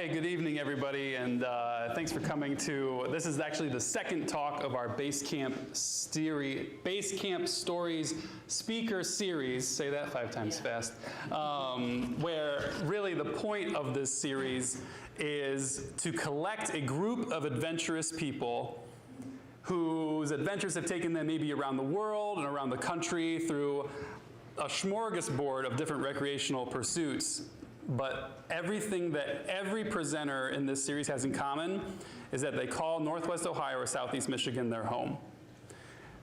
Hey, good evening, everybody, and thanks for coming to, this is actually the second talk of our Basecamp Stories speaker series, say that 5 times fast, where really the point of this series is to collect a group of adventurous people whose adventures have taken them maybe around the world and around the country through a smorgasbord of different recreational pursuits. But everything that every presenter in this series has in common is that they call Northwest Ohio or Southeast Michigan their home.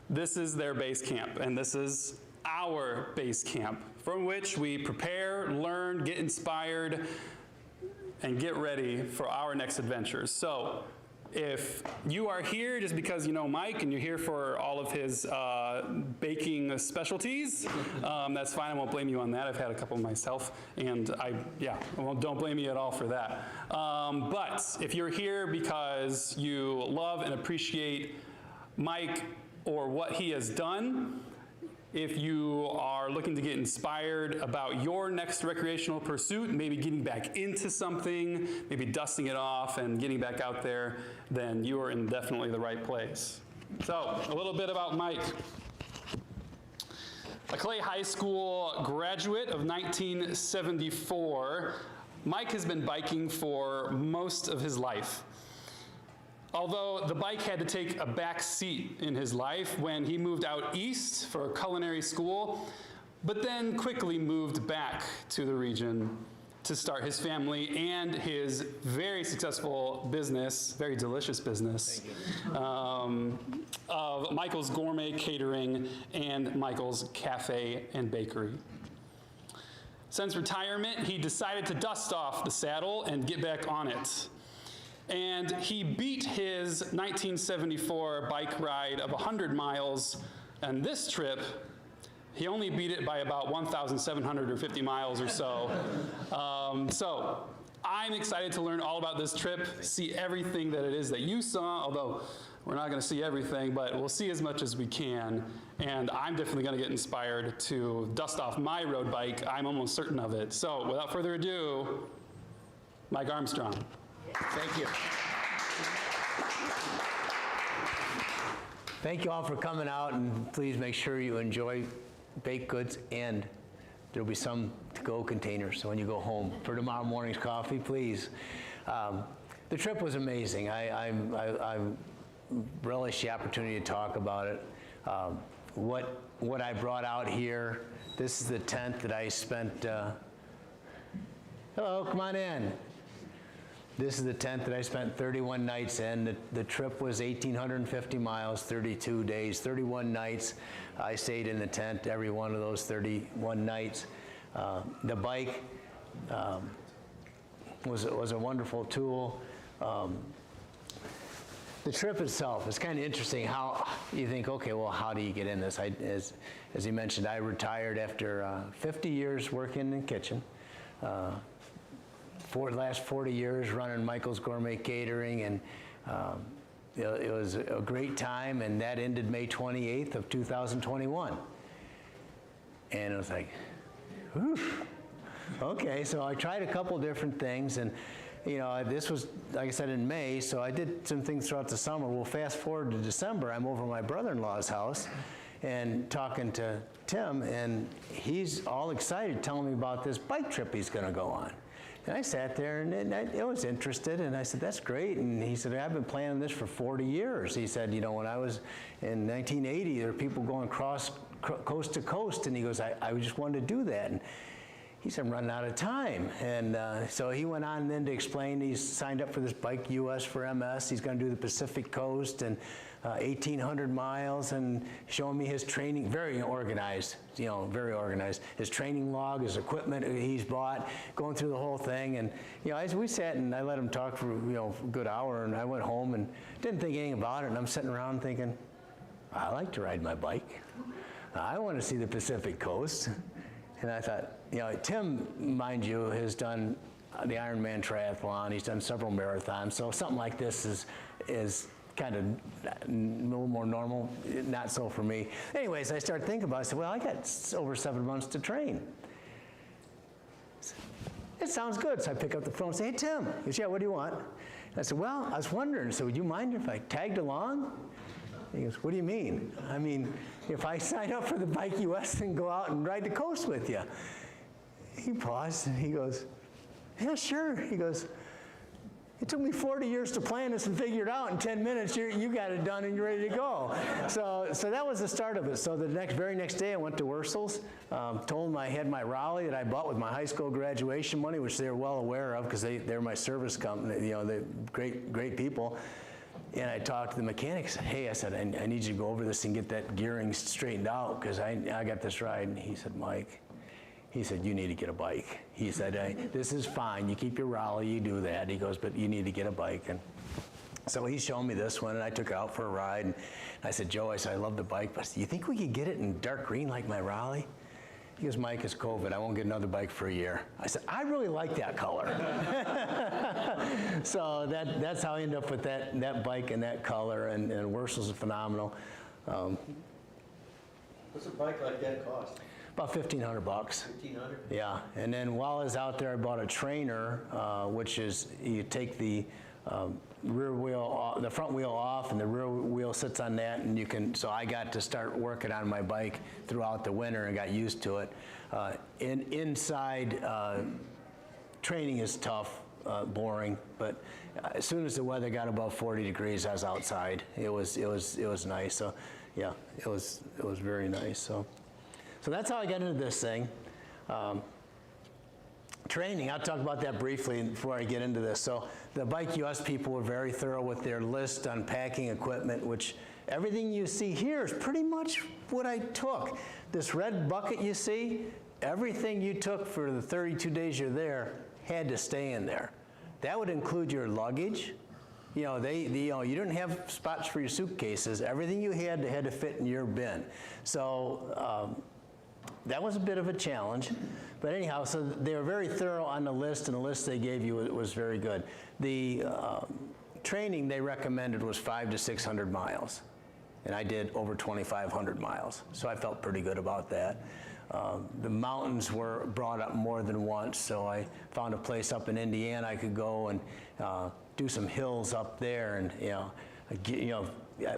This is their base camp, and this is our base camp, from which we prepare, learn, get inspired, and get ready for our next adventures. So, if you are here just because you know Mike and you're here for all of his baking specialties, that's fine. I won't blame you on that. I've had a couple myself, and don't blame me at all for that. But if you're here because you love and appreciate Mike or what he has done, if you are looking to get inspired about your next recreational pursuit, maybe getting back into something, maybe dusting it off and getting back out there, then you are in definitely the right place. So, a little bit about Mike. A Clay High School graduate of 1974, Mike has been biking for most of his life. Although the bike had to take a back seat in his life when he moved out east for a culinary school, but then quickly moved back to the region to start his family and his very successful business, very delicious business, of Michael's Gourmet Catering and Michael's Cafe and Bakery. Since retirement, he decided to dust off the saddle and get back on it. And he beat his 1974 bike ride of 100 miles, and this trip, he only beat it by about 1,750 miles or so. So I'm excited to learn all about this trip, see everything that it is that you saw, although we're not going to see everything, but we'll see as much as we can. And I'm definitely going to get inspired to dust off my road bike. I'm almost certain of it. So without further ado, Mike Armstrong. Thank you. Thank you all for coming out, and please make sure you enjoy baked goods, and there'll be some to-go containers so when you go home for tomorrow morning's coffee, please. The trip was amazing. I relish the opportunity to talk about it. What I brought out here, this is the tent that I spent, hello, come on in. This is the tent that I spent 31 nights in. The trip was 1,850 miles, 32 days, 31 nights. I stayed in the tent every one of those 31 nights. The bike was a wonderful tool. The trip itself is kind of interesting how you think, okay, well, how do you get in this? As you mentioned, I retired after 50 years working in the kitchen. For the last 40 years running Michael's Gourmet Catering, and it was a great time, and that ended May 28th of 2021. And it was like, whew. Okay, so I tried a couple different things, and this was, like I said, in May, so I did some things throughout the summer. Well, fast forward to December, I'm over at my brother-in-law's house and talking to Tim, and he's all excited telling me about this bike trip he's going to go on. And I sat there and I was interested, and I said, that's great. And he said, I've been planning this for 40 years. He said, when I was in 1980, there were people going coast to coast, and he goes, I just wanted to do that. And he said, I'm running out of time. And so he went on then to explain he's signed up for this Bike US for MS. He's going to do the Pacific Coast and 1,800 miles, and showing me his training, very organized, very organized. His training log, his equipment he's bought, going through the whole thing. And as we sat and I let him talk for a good hour, and I went home and didn't think anything about it. And I'm sitting around thinking, I like to ride my bike. I want to see the Pacific Coast. And I thought, Tim, mind you, has done the Ironman triathlon. He's done several marathons. So something like this is kind of a little more normal. Not so for me. Anyways, I started thinking about it. I said, well, I got over 7 months to train. it sounds good. So I pick up the phone and say, hey, Tim. He goes, yeah, what do you want? I said, well, I was wondering, so would you mind if I tagged along? He goes, what do you mean? I mean, if I sign up for the Bike US and go out and ride the coast with you. He paused and he goes, yeah, sure. He goes, it took me 40 years to plan this and figure it out. In 10 minutes, you got it done and you're ready to go. So that was the start of it. So the very next day, I went to Wurzel's, told them I had my Raleigh that I bought with my high school graduation money, which they were well aware of because they're my service company. You know, they're great people. And I talked to the mechanic. I said, hey, I said, I need you to go over this and get that gearing straightened out because I got this ride. And he said, Mike, he said, you need to get a bike. He said, this is fine. You keep your Raleigh, you do that. He goes, but you need to get a bike. And so he showed me this one, and I took it out for a ride. And I said, Joe, I said, I love the bike, but you think we could get it in dark green like my Raleigh? He goes, Mike, it's COVID. I won't get another bike for a year. I said, I really like that color. So that's how I ended up with that bike and that color, and Wurzel's is phenomenal. What's a bike like that cost? About $1,500. $1,500? Yeah, and then while I was out there, I bought a trainer, which is you take the rear wheel, the front wheel off, and the rear wheel sits on that, and you can. So I got to start working on my bike throughout the winter and got used to it. Inside training is tough, boring, but as soon as the weather got above 40 degrees, I was outside. It was nice. So yeah, it was very nice. So that's how I got into this thing. Training, I'll talk about that briefly before I get into this. So the Bike US people were very thorough with their list on packing equipment, which everything you see here is pretty much what I took. This red bucket you see, everything you took for the 32 days you're there had to stay in there. That would include your luggage. You know, you didn't have spots for your suitcases. Everything you had to fit in your bin. So that was a bit of a challenge. But anyhow, so they were very thorough on the list, and the list they gave you was very good. The training they recommended was 500 to 600 miles. And I did over 2,500 miles. So I felt pretty good about that. The mountains were brought up more than once, so I found a place up in Indiana I could go and do some hills up there, and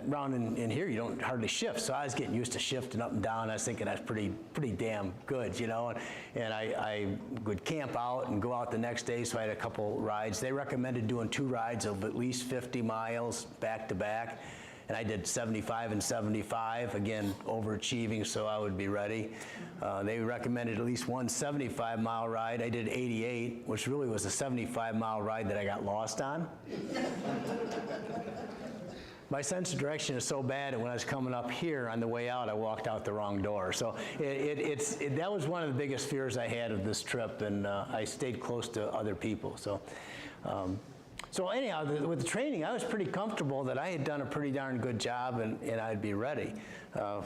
around in here you don't hardly shift, so I was getting used to shifting up and down. I was thinking that's pretty damn good, you know. And I would camp out and go out the next day, so I had a couple rides. They recommended doing 2 rides of at least 50 miles back to back. And I did 75 and 75, again, overachieving, so I would be ready. They recommended at least one 75-mile ride. I did 88, which really was a 75-mile ride that I got lost on. My sense of direction is so bad that when I was coming up here on the way out, I walked out the wrong door. So that was one of the biggest fears I had of this trip, and I stayed close to other people. So anyhow, with the training, I was pretty comfortable that I had done a pretty darn good job, and I'd be ready.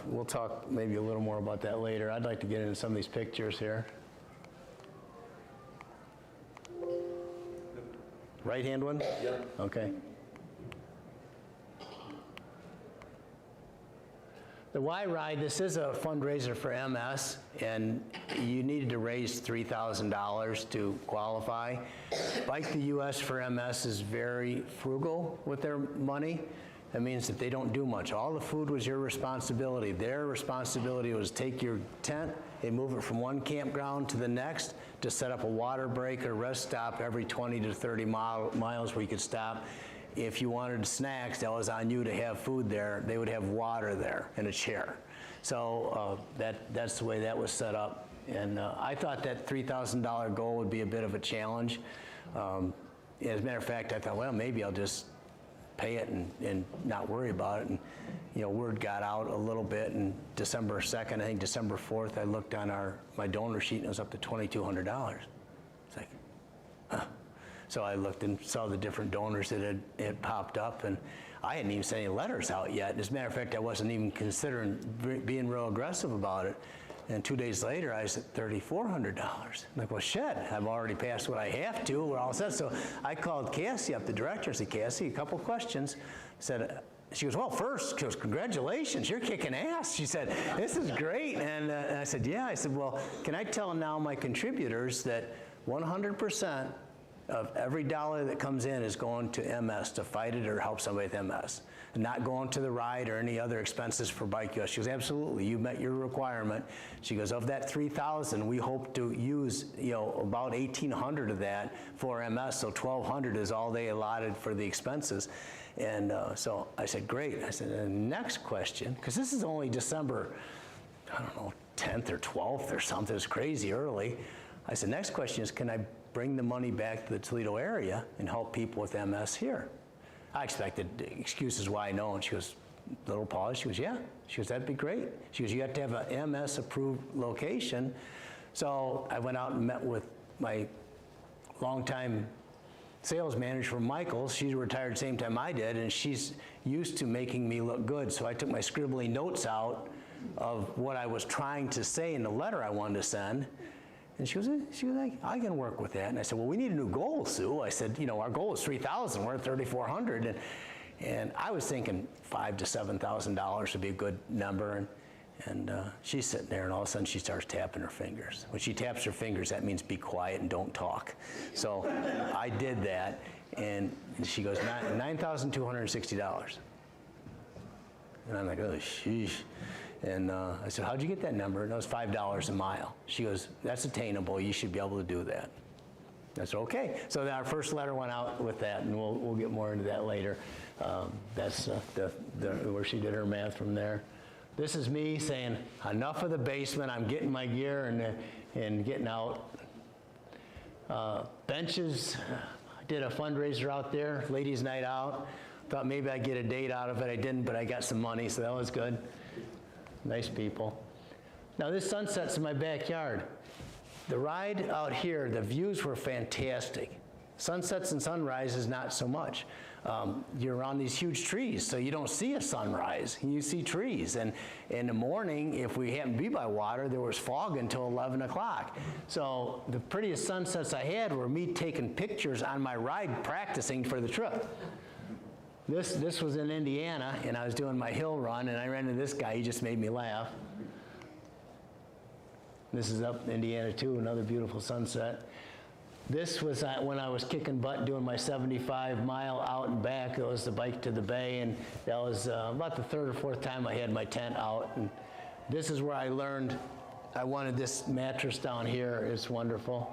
We'll talk maybe a little more about that later. I'd like to get into some of these pictures here. Right-hand one? Yep. Okay. The Y Ride, this is a fundraiser for MS, and you needed to raise $3,000 to qualify. Bike the US for MS is very frugal with their money. That means that they don't do much. All the food was your responsibility. Their responsibility was take your tent and move it from one campground to the next to set up a water break or rest stop every 20 to 30 miles where you could stop. If you wanted snacks, that was on you to have food there. They would have water there and a chair. So that's the way that was set up. And I thought that $3,000 goal would be a bit of a challenge. As a matter of fact, I thought, well, maybe I'll just pay it and not worry about it. And word got out a little bit. And December 2nd, I think December 4th, I looked on my donor sheet and it was up to $2,200. It's like, huh. So I looked and saw the different donors that had popped up, and I hadn't even sent any letters out yet. As a matter of fact, I wasn't even considering being real aggressive about it. And 2 days later, I was at $3,400. I'm like, well, shit, I've already passed what I have to. We're all set. So I called Cassie up, the director. I said, Cassie, a couple questions. She goes, well, first, she goes, congratulations, you're kicking ass. She said, this is great. And I said, yeah. I said, well, can I tell now my contributors that 100% of every dollar that comes in is going to MS to fight it or help somebody with MS. Not going to the ride or any other expenses for Bike US. She goes, absolutely, you met your requirement. She goes, of that 3,000, we hope to use, about 1,800 of that for MS, so 1,200 is all they allotted for the expenses. And so I said, great. I said, the next question, because this is only December, I don't know, 10th or 12th or something, it's crazy early. I said, next question is, can I bring the money back to the Toledo area and help people with MS here? I expected excuses why no, and she goes, little pause, she goes, yeah. She goes, that'd be great. She goes, you have to have an MS approved location. So I went out and met with my longtime sales manager from Michaels. She retired the same time I did, and she's used to making me look good. So I took my scribbly notes out of what I was trying to say in the letter I wanted to send. And she was like, I can work with that. And I said, well, we need a new goal, Sue. I said, our goal is 3,000. We're at 3,400. And I was thinking $5,000 to $7,000 would be a good number. And she's sitting there, and all of a sudden she starts tapping her fingers. When she taps her fingers, that means be quiet and don't talk. So I did that, and she goes, $9,260. And I'm like, oh, sheesh. And I said, how'd you get that number? And it was $5 a mile. She goes, that's attainable. You should be able to do that. I said, okay. So our first letter went out with that, and we'll get more into that later. That's where she did her math from there. This is me saying, enough of the basement. I'm getting my gear and getting out. Benches. I did a fundraiser out there, ladies' night out. Thought maybe I'd get a date out of it. I didn't, but I got some money, so that was good. Nice people. Now this sunset's in my backyard. The ride out here, the views were fantastic. Sunsets and sunrises, not so much. You're around these huge trees, so you don't see a sunrise. You see trees. And in the morning, if we happened to be by water, there was fog until 11 o'clock. So the prettiest sunsets I had were me taking pictures on my ride, practicing for the trip. This was in Indiana, and I was doing my hill run, and I ran into this guy. He just made me laugh. This is up in Indiana, too, another beautiful sunset. This was when I was kicking butt doing my 75-mile out and back. It was the bike to the bay, and that was about the third or fourth time I had my tent out. And this is where I learned I wanted this mattress down here. It's wonderful.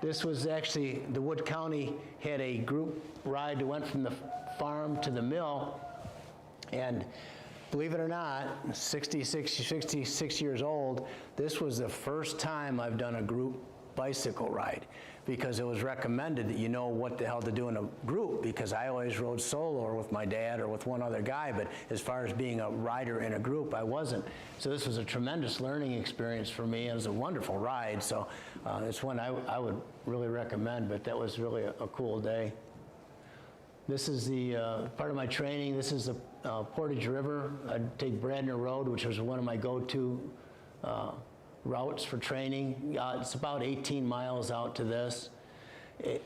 This was actually, the Wood County had a group ride that went from the farm to the mill, and believe it or not, 66 years old, this was the first time I've done a group bicycle ride, because it was recommended that you know what the hell to do in a group, because I always rode solo or with my dad or with one other guy, but as far as being a rider in a group, I wasn't. So this was a tremendous learning experience for me. It was a wonderful ride, so it's one I would really recommend, but that was really a cool day. This is the part of my training. This is the Portage River. I'd take Bradner Road, which was one of my go-to routes for training. It's about 18 miles out to this.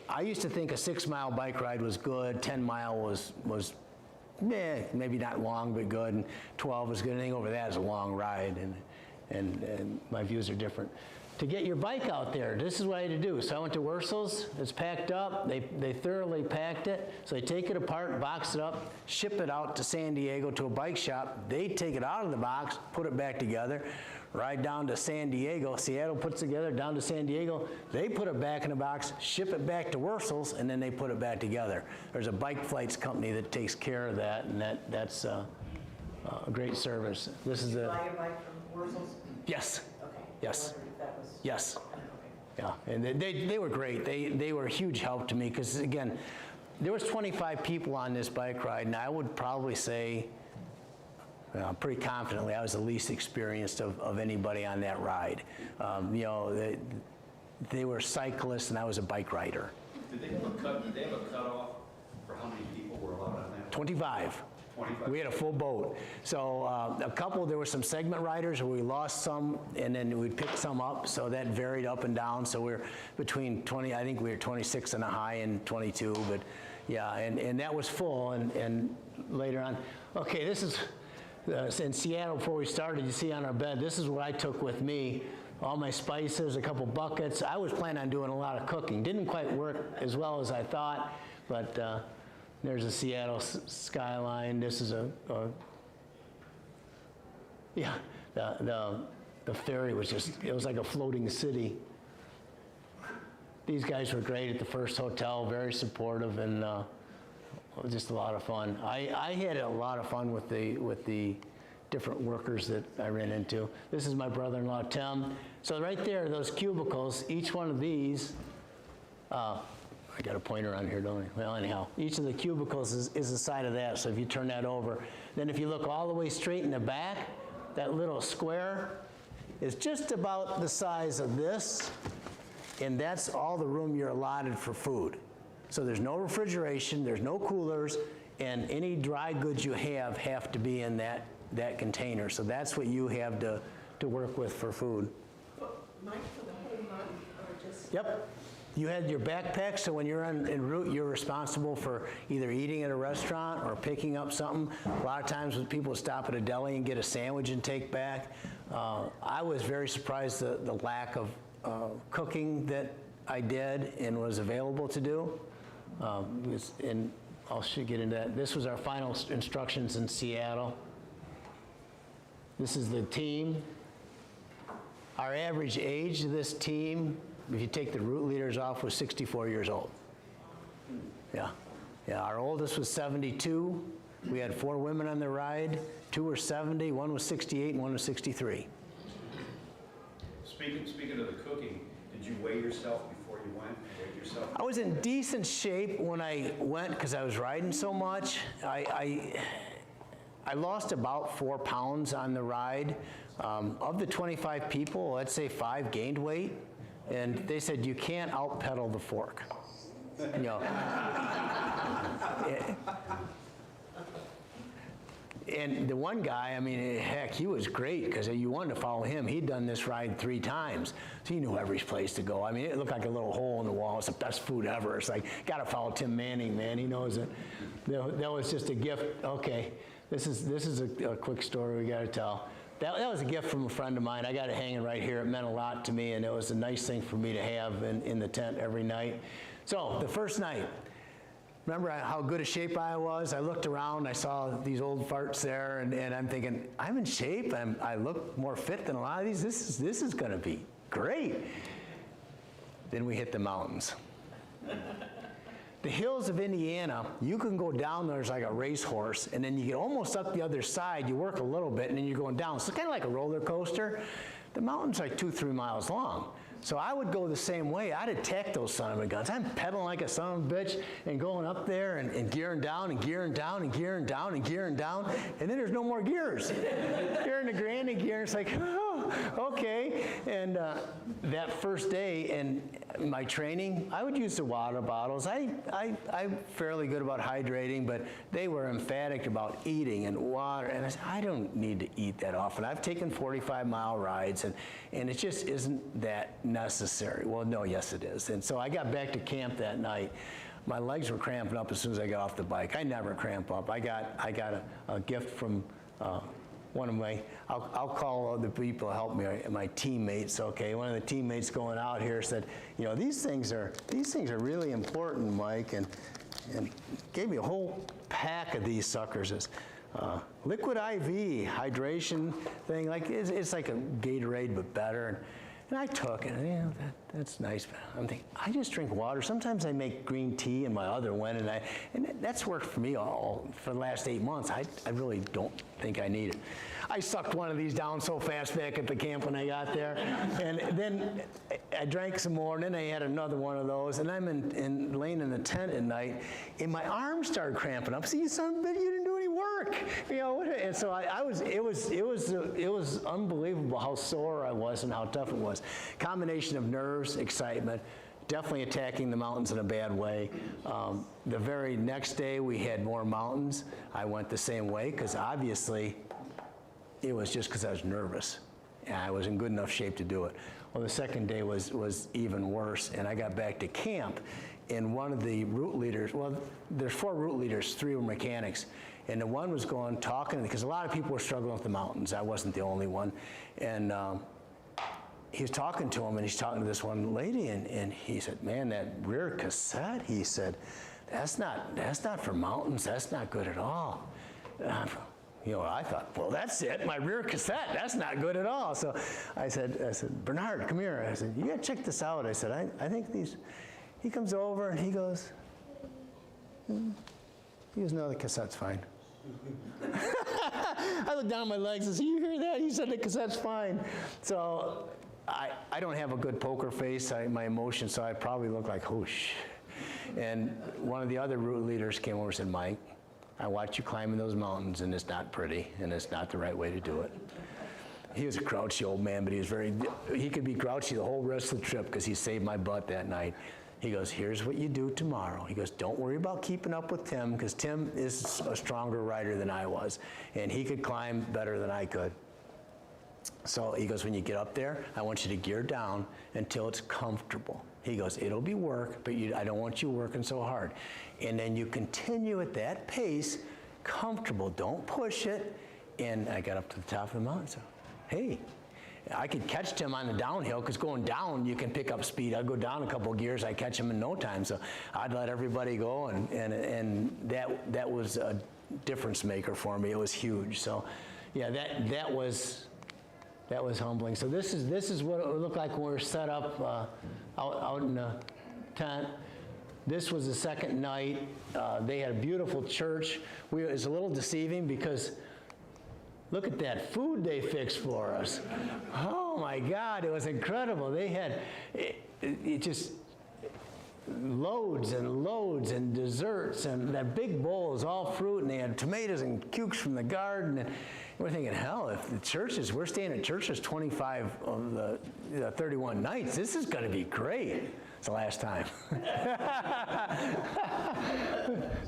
I used to think a 6-mile bike ride was good. 10-mile was maybe not long, but good. And 12 was good. Anything over that is a long ride, and my views are different. To get your bike out there, this is what I had to do. So I went to Wurzel's. It's packed up. They thoroughly packed it. So they take it apart, box it up, ship it out to San Diego to a bike shop. They take it out of the box, put it back together, ride down to San Diego. Seattle puts it together, down to San Diego. They put it back in a box, ship it back to Wurzel's, and then they put it back together. There's a bike flights company that takes care of that, and that's a great service. This is Did you buy your bike from Wurzel's? Yes. Okay. Yes. I wondered if that was... Yes. Okay. Yeah, and they were great. They were a huge help to me, because again, there was 25 people on this bike ride, and I would probably say, pretty confidently, I was the least experienced of anybody on that ride. They were cyclists, and I was a bike rider. Did they have a cutoff for how many people were allowed on that? 25. 25. We had a full boat. So a couple, there were some segment riders where we lost some, and then we picked some up, so that varied up and down. So we're between 20, I think we were 26 and a high and 22, but yeah, and that was full, and later on. Okay, this is in Seattle before we started, you see on our bed, this is what I took with me all my spices, a couple buckets. I was planning on doing a lot of cooking. Didn't quite work as well as I thought, but there's a Seattle skyline. This is yeah, the ferry was just, it was like a floating city. These guys were great at the first hotel, very supportive, and it was just a lot of fun. I had a lot of fun with the different workers that I ran into. This is my brother-in-law, Tim. So right there, those cubicles, each one of these, I got a pointer on here, don't I? Well, anyhow, each of the cubicles is the side of that, so if you turn that over, then if you look all the way straight in the back, that little square is just about the size of this, and that's all the room you're allotted for food. So there's no refrigeration, there's no coolers, and any dry goods you have to be in that container. So that's what you have to work with for food. Mike, for the whole month, or just? Yep. You had your backpack, so when you're en route, you're responsible for either eating at a restaurant or picking up something. A lot of times when people stop at a deli and get a sandwich and take back. I was very surprised the lack of cooking that I did and was available to do. And I'll get into that. This was our final instructions in Seattle. This is the team. Our average age of this team, if you take the route leaders off, was 64 years old. Yeah. Yeah, our oldest was 72. We had 4 women on the ride. 2 were 70, 1 was 68, and 1 was 63. Speaking of the cooking, did you weigh yourself before you went? Weigh yourself? I was in decent shape when I went because I was riding so much. I lost about 4 pounds on the ride. Of the 25 people, let's say 5 gained weight. And they said, you can't out-pedal the fork. You know. And the one guy, I mean, heck, he was great because you wanted to follow him. He'd done this ride 3 times, so he knew every place to go. I mean, it looked like a little hole in the wall. It's the best food ever. It's like, got to follow Tim Manning, man. He knows it. That was just a gift. Okay, this is a quick story we got to tell. That was a gift from a friend of mine. I got it hanging right here. It meant a lot to me, and it was a nice thing for me to have in the tent every night. So the first night, remember how good a shape I was? I looked around, I saw these old farts there, and I'm thinking, I'm in shape. I look more fit than a lot of these. This is going to be great. Then we hit the mountains. The hills of Indiana, you can go down there as like a racehorse, and then you get almost up the other side, you work a little bit, and then you're going down. So it's kind of like a roller coaster. The mountain's like 2-3 miles long. So I would go the same way. I'd attack those son of a guns. I'm pedaling like a son of a bitch and going up there and gearing down and gearing down and gearing down and gearing down. And then there's no more gears. You're in the granny gear. It's like, oh, okay. And that first day in my training, I would use the water bottles. I'm fairly good about hydrating, but they were emphatic about eating and water. And I said, I don't need to eat that often. I've taken 45-mile rides, and it just isn't that necessary. Well, no, yes it is. And so I got back to camp that night. My legs were cramping up as soon as I got off the bike. I never cramp up. I got a gift from one of my, I'll call the people who help me, my teammates. Okay, one of the teammates going out here said, you know, these things are really important, Mike, and gave me a whole pack of these suckers. It's, liquid IV hydration thing, like it's like a Gatorade but better. And I took it, and you know, that's nice. But I'm thinking, I just drink water. Sometimes I make green tea in my other one, and that's worked for me all for the last 8 months. I really don't think I need it. I sucked one of these down so fast back at the camp when I got there, and then I drank some more, and then I had another one of those, and I'm laying in the tent at night, and my arms started cramping up. See, you son of a bitch, you didn't do any work, you know. And so it was unbelievable how sore I was and how tough it was. Combination of nerves, excitement, definitely attacking the mountains in a bad way. The very next day we had more mountains. I went the same way because obviously it was just because I was nervous and I was in good enough shape to do it. Well, the second day was even worse, and I got back to camp, and one of the route leaders, well, there's 4 route leaders, 3 were mechanics, and the one was talking, because a lot of people were struggling with the mountains. I wasn't the only one. And he was talking to him, and he's talking to this one lady, and he said, man, that rear cassette, he said, that's not for mountains, that's not good at all. I thought, well, that's it, my rear cassette, that's not good at all. So I said, Bernard, come here. I said, you gotta check this out. I said, I think these, he comes over and he goes, no, the cassette's fine. I looked down at my legs and said, you hear that? He said the cassette's fine. So I don't have a good poker face, my emotions, so I probably look like, whoosh. And one of the other route leaders came over and said, Mike, I watch you climbing those mountains, and it's not pretty, and it's not the right way to do it. He was a grouchy old man, but he could be grouchy the whole rest of the trip because he saved my butt that night. He goes, here's what you do tomorrow. He goes, don't worry about keeping up with Tim, because Tim is a stronger rider than I was, and he could climb better than I could. So he goes, when you get up there, I want you to gear down until it's comfortable. He goes, it'll be work, but I don't want you working so hard. And then you continue at that pace, comfortable, don't push it. And I got up to the top of the mountain, so, hey, I could catch Tim on the downhill, because going down, you can pick up speed. I'd go down a couple of gears, I catch him in no time. So I'd let everybody go, and that was a difference maker for me. It was huge. So yeah, that was humbling. So this is what it would look like when we're set up out in the tent. This was the second night. They had a beautiful church. It's a little deceiving because look at that food they fixed for us. Oh my God, it was incredible. They had it just loads and loads and desserts, and that big bowl is all fruit, and they had tomatoes and cukes from the garden. And we're thinking, hell, if the churches, we're staying at churches 25 of the 31 nights, this is going to be great. It's the last time.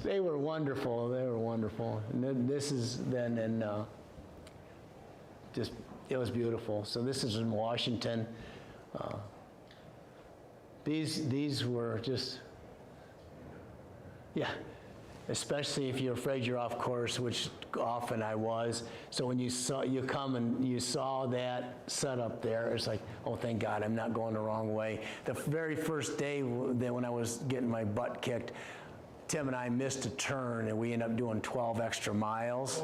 They were wonderful. They were wonderful. And then this is then in just, it was beautiful. So this is in Washington. These were just, yeah, especially if you're afraid you're off course, which often I was. So when you come and you saw that set up there, it's like, oh, thank God, I'm not going the wrong way. The very first day when I was getting my butt kicked, Tim and I missed a turn, and we ended up doing 12 extra miles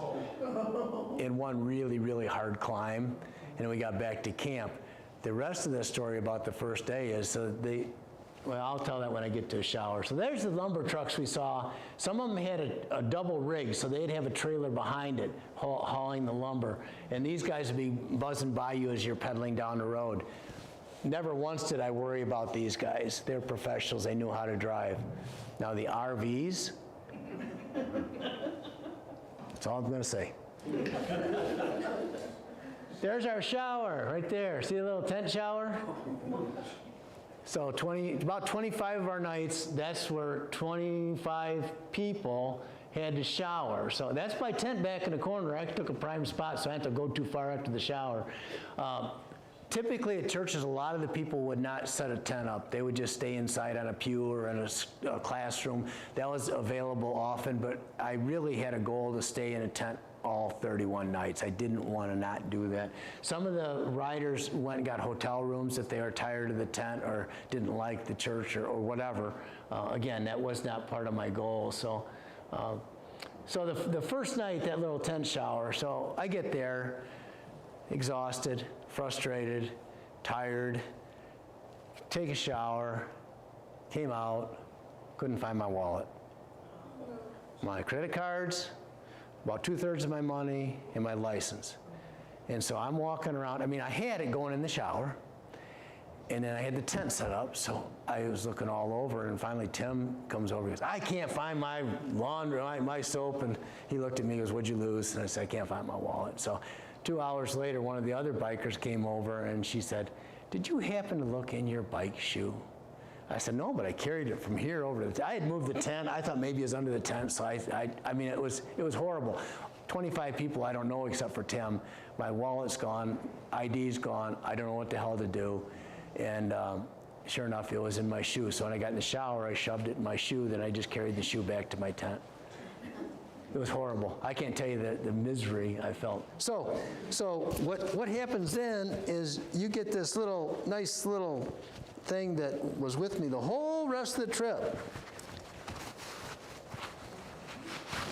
in one really, really hard climb, and we got back to camp. The rest of the story about the first day is, well, I'll tell that when I get to a shower. So there's the lumber trucks we saw. Some of them had a double rig, so they'd have a trailer behind it hauling the lumber. And these guys would be buzzing by you as you're pedaling down the road. Never once did I worry about these guys. They're professionals. They knew how to drive. Now the RVs, that's all I'm going to say. There's our shower right there. See the little tent shower? So about 25 of our nights, that's where 25 people had to shower. So that's my tent back in the corner. I took a prime spot, so I had to go too far after the shower. Typically at churches, a lot of the people would not set a tent up. They would just stay inside on a pew or in a classroom. That was available often, but I really had a goal to stay in a tent all 31 nights. I didn't want to not do that. Some of the riders went and got hotel rooms if they were tired of the tent or didn't like the church or whatever. Again, that was not part of my goal. So the first night, that little tent shower, so I get there, exhausted, frustrated, tired, take a shower, came out, couldn't find my wallet. My credit cards, about 2/3 of my money, and my license. And so I'm walking around. I mean, I had it going in the shower, and then I had the tent set up, so I was looking all over, and finally Tim comes over and goes, I can't find my laundry, my soap, and he looked at me and goes, what'd you lose? And I said, I can't find my wallet. So 2 hours later, one of the other bikers came over, and she said, did you happen to look in your bike shoe? I said, no, but I carried it from here over to the tent. I had moved the tent. I thought maybe it was under the tent, so I mean, it was horrible. 25 people I don't know except for Tim. My wallet's gone, ID's gone. I don't know what the hell to do. And sure enough, it was in my shoe. So when I got in the shower, I shoved it in my shoe. Then I just carried the shoe back to my tent. It was horrible. I can't tell you the misery I felt. So what happens then is you get this nice little thing that was with me the whole rest of the trip.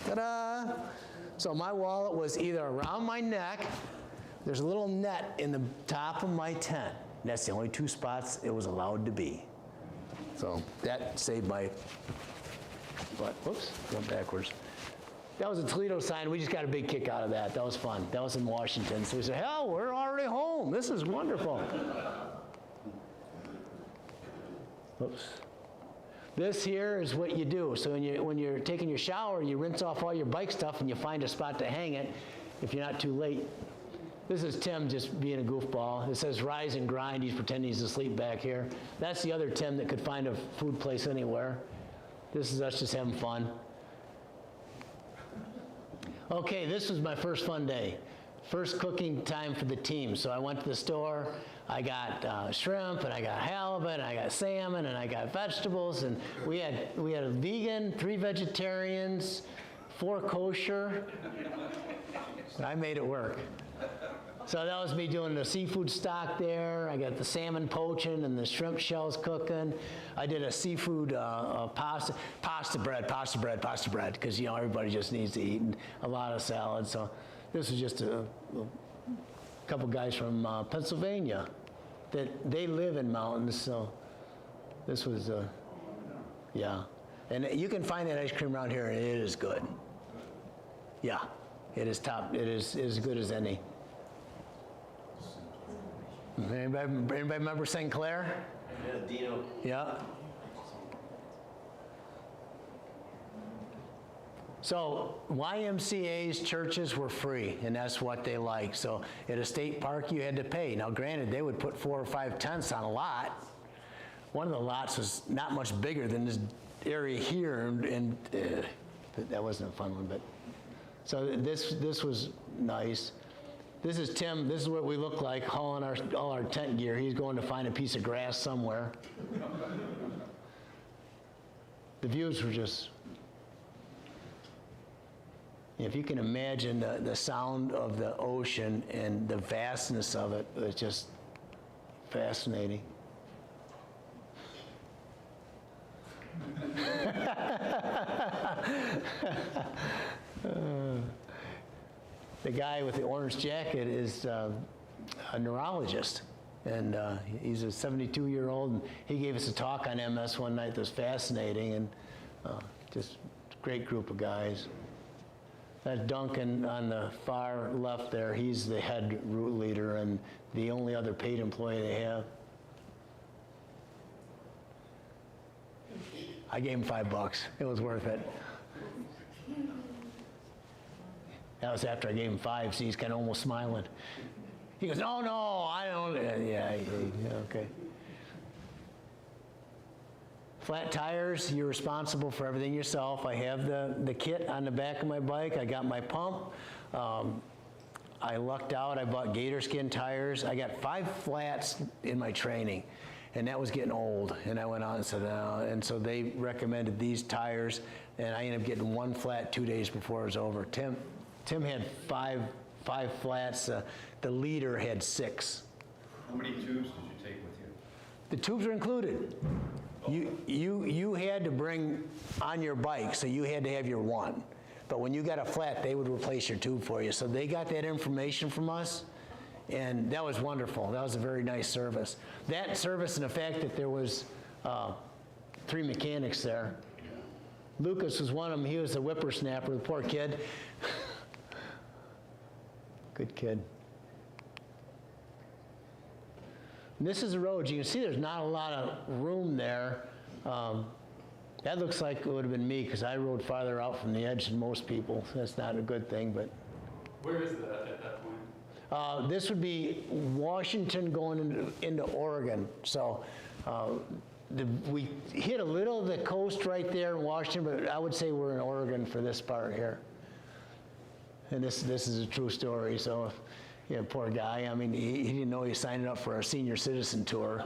Ta-da! So my wallet was either around my neck. There's a little net in the top of my tent. And that's the only 2 spots it was allowed to be. So that saved my butt. Whoops, went backwards. That was a Toledo sign. We just got a big kick out of that. That was fun. That was in Washington. So we said, hell, we're already home. This is wonderful. Whoops. This here is what you do. So when you're taking your shower, you rinse off all your bike stuff and you find a spot to hang it if you're not too late. This is Tim just being a goofball. It says rise and grind. He's pretending he's asleep back here. That's the other Tim that could find a food place anywhere. This is us just having fun. Okay, this was my first fun day. First cooking time for the team. So I went to the store, I got shrimp, and I got halibut, and I got salmon, and I got vegetables, and we had a vegan, 3 vegetarians, 4 kosher. I made it work. So that was me doing the seafood stock there. I got the salmon poaching and the shrimp shells cooking. I did a seafood pasta bread, because everybody just needs to eat, and a lot of salad. So this was just a couple guys from Pennsylvania that they live in mountains. So this was, yeah. And you can find that ice cream around here, and it is good. Yeah, it is top. It is as good as any. Anybody remember St. Clair? Yeah, Dino. Yeah. So YMCA's churches were free, and that's what they like. So at a state park, you had to pay. Now, granted, they would put 4 or 5 tents on a lot. One of the lots was not much bigger than this area here, and that wasn't a fun one. But so this was nice. This is Tim. This is what we look like hauling all our tent gear. He's going to find a piece of grass somewhere. The views were just, if you can imagine the sound of the ocean and the vastness of it, it's just fascinating. The guy with the orange jacket is a neurologist, and he's a 72-year-old, and he gave us a talk on MS one night that was fascinating, and just a great group of guys. That Duncan on the far left there, he's the head route leader and the only other paid employee they have. I gave him $5. It was worth it. That was after I gave him 5, so he's kind of almost smiling. He goes, no, I don't. Yeah, okay. Flat tires, you're responsible for everything yourself. I have the kit on the back of my bike. I got my pump. I lucked out. I bought gator skin tires. I got 5 flats in my training, and that was getting old. And I went on and said, no. And so they recommended these tires, and I ended up getting 1 flat 2 days before it was over. Tim had 5 flats. The leader had 6. How many tubes did you take with you? The tubes are included. You had to bring on your bike, so you had to have your 1. But when you got a flat, they would replace your tube for you. So they got that information from us, and that was wonderful. That was a very nice service. That service and the fact that there was 3 mechanics there. Lucas was one of them. He was the whippersnapper, the poor kid. Good kid. And this is the road. You can see there's not a lot of room there. That looks like it would have been me because I rode farther out from the edge than most people. That's not a good thing, but. Where is that at that point? This would be Washington going into Oregon. So we hit a little of the coast right there in Washington, but I would say we're in Oregon for this part here. And this is a true story. So, yeah, poor guy. I mean, he didn't know he was signing up for our senior citizen tour.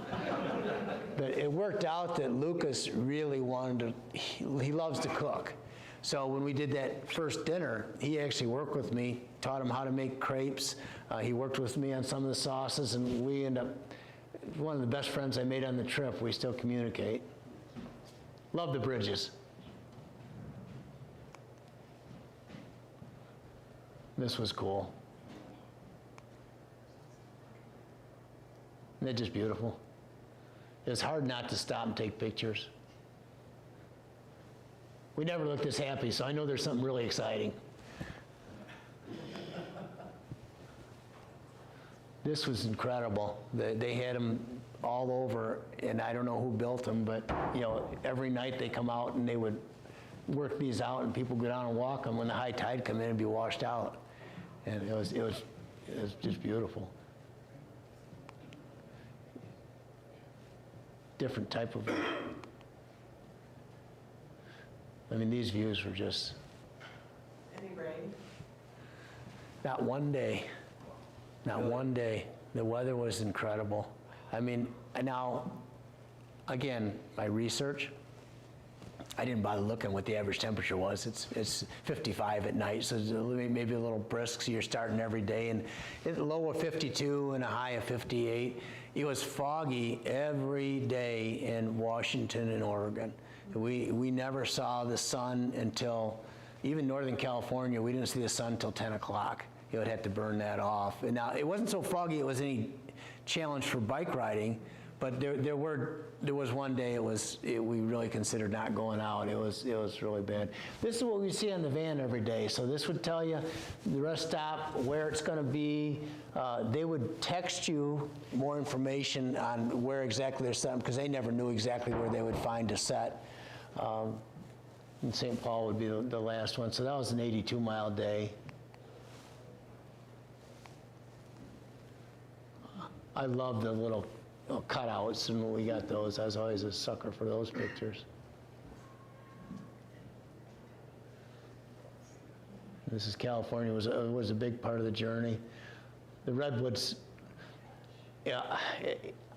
But it worked out that Lucas really wanted to, he loves to cook. So when we did that first dinner, he actually worked with me, taught him how to make crepes. He worked with me on some of the sauces, and we end up, one of the best friends I made on the trip. We still communicate. Love the Bridges. This was cool. Isn't that just beautiful? It's hard not to stop and take pictures. We never looked this happy, so I know there's something really exciting. This was incredible. They had them all over, and I don't know who built them, but you know, every night they come out and they would work these out, and people go down and walk them. When the high tide come in, and be washed out, and it was just beautiful. Different type of. I mean, these views were just. Any rain? Not one day. Not one day. The weather was incredible. I mean, now, again, my research, I didn't bother looking what the average temperature was. It's 55 at night, so it's maybe a little brisk, so you're starting every day. And it's a low of 52 and a high of 58. It was foggy every day in Washington and Oregon. We never saw the sun until, even Northern California, we didn't see the sun until 10 o'clock. You would have to burn that off. And now, it wasn't so foggy it was any challenge for bike riding, but there was one day we really considered not going out. It was really bad. This is what we see on the van every day. So this would tell you the rest stop, where it's going to be. They would text you more information on where exactly they're set, because they never knew exactly where they would find a set. And St. Paul would be the last one. So that was an 82-mile day. I love the little cutouts, and when we got those, I was always a sucker for those pictures. This is California. It was a big part of the journey. The redwoods, yeah,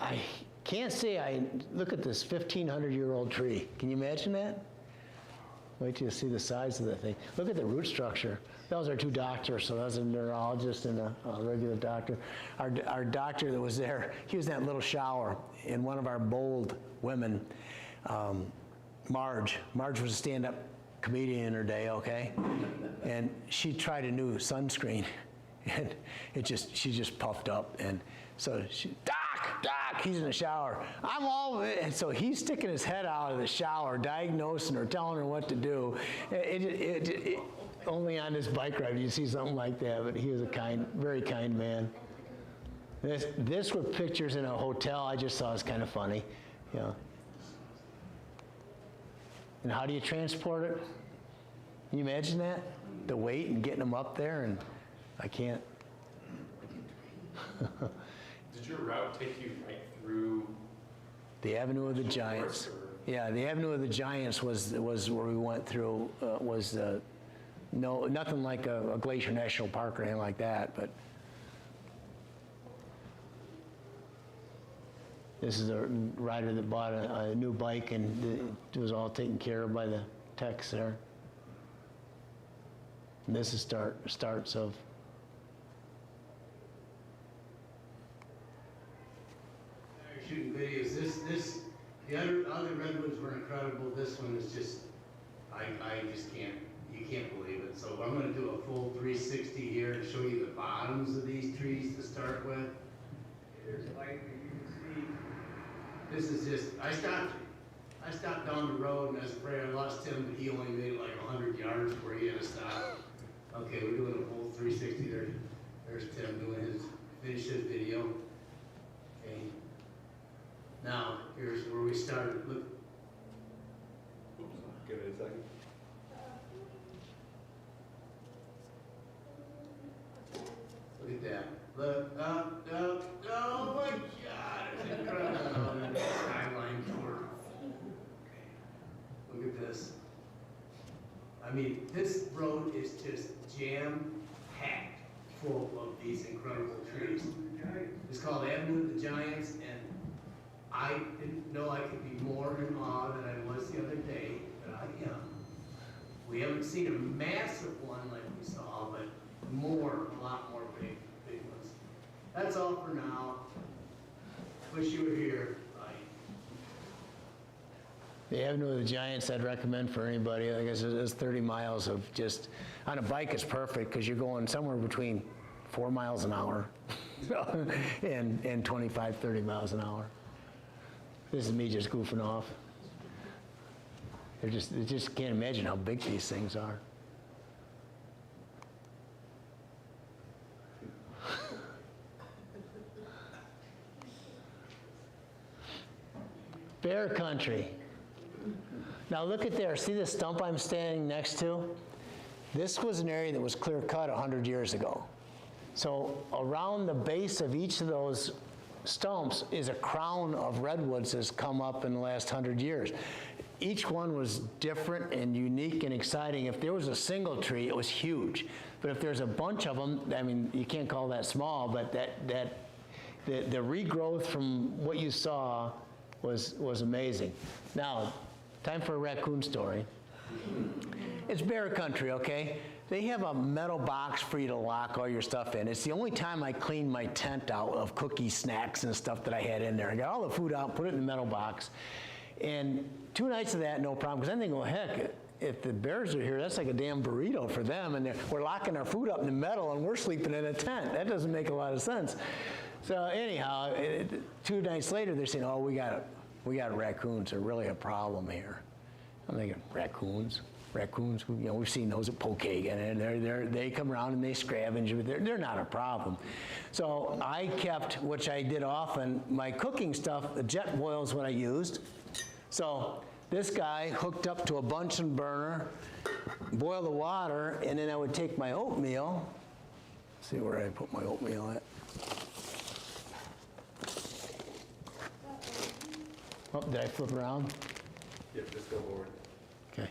I can't say look at this 1,500-year-old tree. Can you imagine that? Wait till you see the size of the thing. Look at the root structure. That was our two doctors, so that was a neurologist and a regular doctor. Our doctor that was there, he was in that little shower, and one of our bold women, Marge was a stand-up comedian in her day, okay? And she tried a new sunscreen, and she just puffed up, and so Doc, he's in the shower. I'm all, and so he's sticking his head out of the shower, diagnosing her, telling her what to do. Only on this bike ride do you see something like that, but he was a very kind man. This were pictures in a hotel I just saw. Is kind of funny, you know. And how do you transport it? Can you imagine that? The weight and getting them up there, and I can't. Did your route take you right through the Avenue of the Giants? Yeah, the Avenue of the Giants was where we went through. No, nothing like a Glacier National Park or anything like that, but this is a rider that bought a new bike, and it was all taken care of by the techs there. And this is starts of. Shooting videos. The other redwoods were incredible. This one is just, I just can't. You can't believe it. So I'm going to do a full 360 here to show you the bottoms of these trees to start with. Here's like you can see. This is just, I stopped down the road, and I was afraid I lost him, but he only made it like 100 yards where he had to stop. Okay, we're doing a full 360 there. There's Tim doing finish his video. Okay. Now, here's where we started. Look. Oops, give it a second. Look at that. Look up. Oh my God. It's incredible. Skyline tour. Okay. Look at this. I mean, this road is just jam-packed full of these incredible trees. It's called Avenue of the Giants, and I didn't know I could be more in awe than I was the other day, but I am. We haven't seen a massive one like we saw, but a lot more big ones. That's all for now. Wish you were here. Bye. The Avenue of the Giants I'd recommend for anybody. I guess it's 30 miles of just, on a bike it's perfect because you're going somewhere between 4 miles an hour and 25, 30 miles an hour. This is me just goofing off. They just can't imagine how big these things are. Bear country. Now look at there, see the stump I'm standing next to? This was an area that was clear cut 100 years ago. So around the base of each of those stumps is a crown of redwoods that's come up in the last 100 years. Each one was different and unique and exciting. If there was a single tree, it was huge. But if there's a bunch of them, I mean, you can't call that small, but the regrowth from what you saw was amazing. Now, time for a raccoon story. It's bear country, okay? They have a metal box for you to lock all your stuff in. It's the only time I cleaned my tent out of cookie snacks and stuff that I had in there. I got all the food out, put it in the metal box. And 2 nights of that, no problem, because I'm thinking, well, heck, if the bears are here, that's like a damn burrito for them, and we're locking our food up in the metal, and we're sleeping in a tent. That doesn't make a lot of sense. So anyhow, 2 nights later, they're saying, oh, we got raccoons. They're really a problem here. I'm thinking, raccoons? Raccoons, you know, we've seen those at Pokagon, and they come around and they scavenge, but they're not a problem. So I kept, which I did often, my cooking stuff, the jet boil is what I used. So this guy hooked up to a Bunsen burner, boil the water, and then I would take my oatmeal. Let's see where I put my oatmeal at. Oh, did I flip around? Yeah, just go forward. Okay.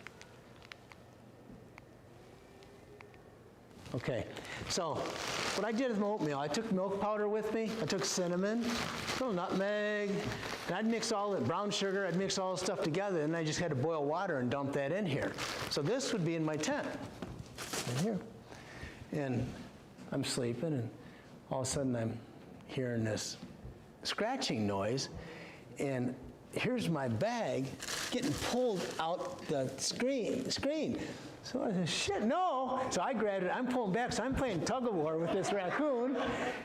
Okay, so what I did with my oatmeal, I took milk powder with me, I took cinnamon, a little nutmeg, and I'd mix all the brown sugar, I'd mix all the stuff together, and I just had to boil water and dump that in here. So this would be in my tent, right here. And I'm sleeping, and all of a sudden I'm hearing this scratching noise, and here's my bag getting pulled out the screen. So I said, shit, no. So I grabbed it, I'm pulling back, so I'm playing tug of war with this raccoon.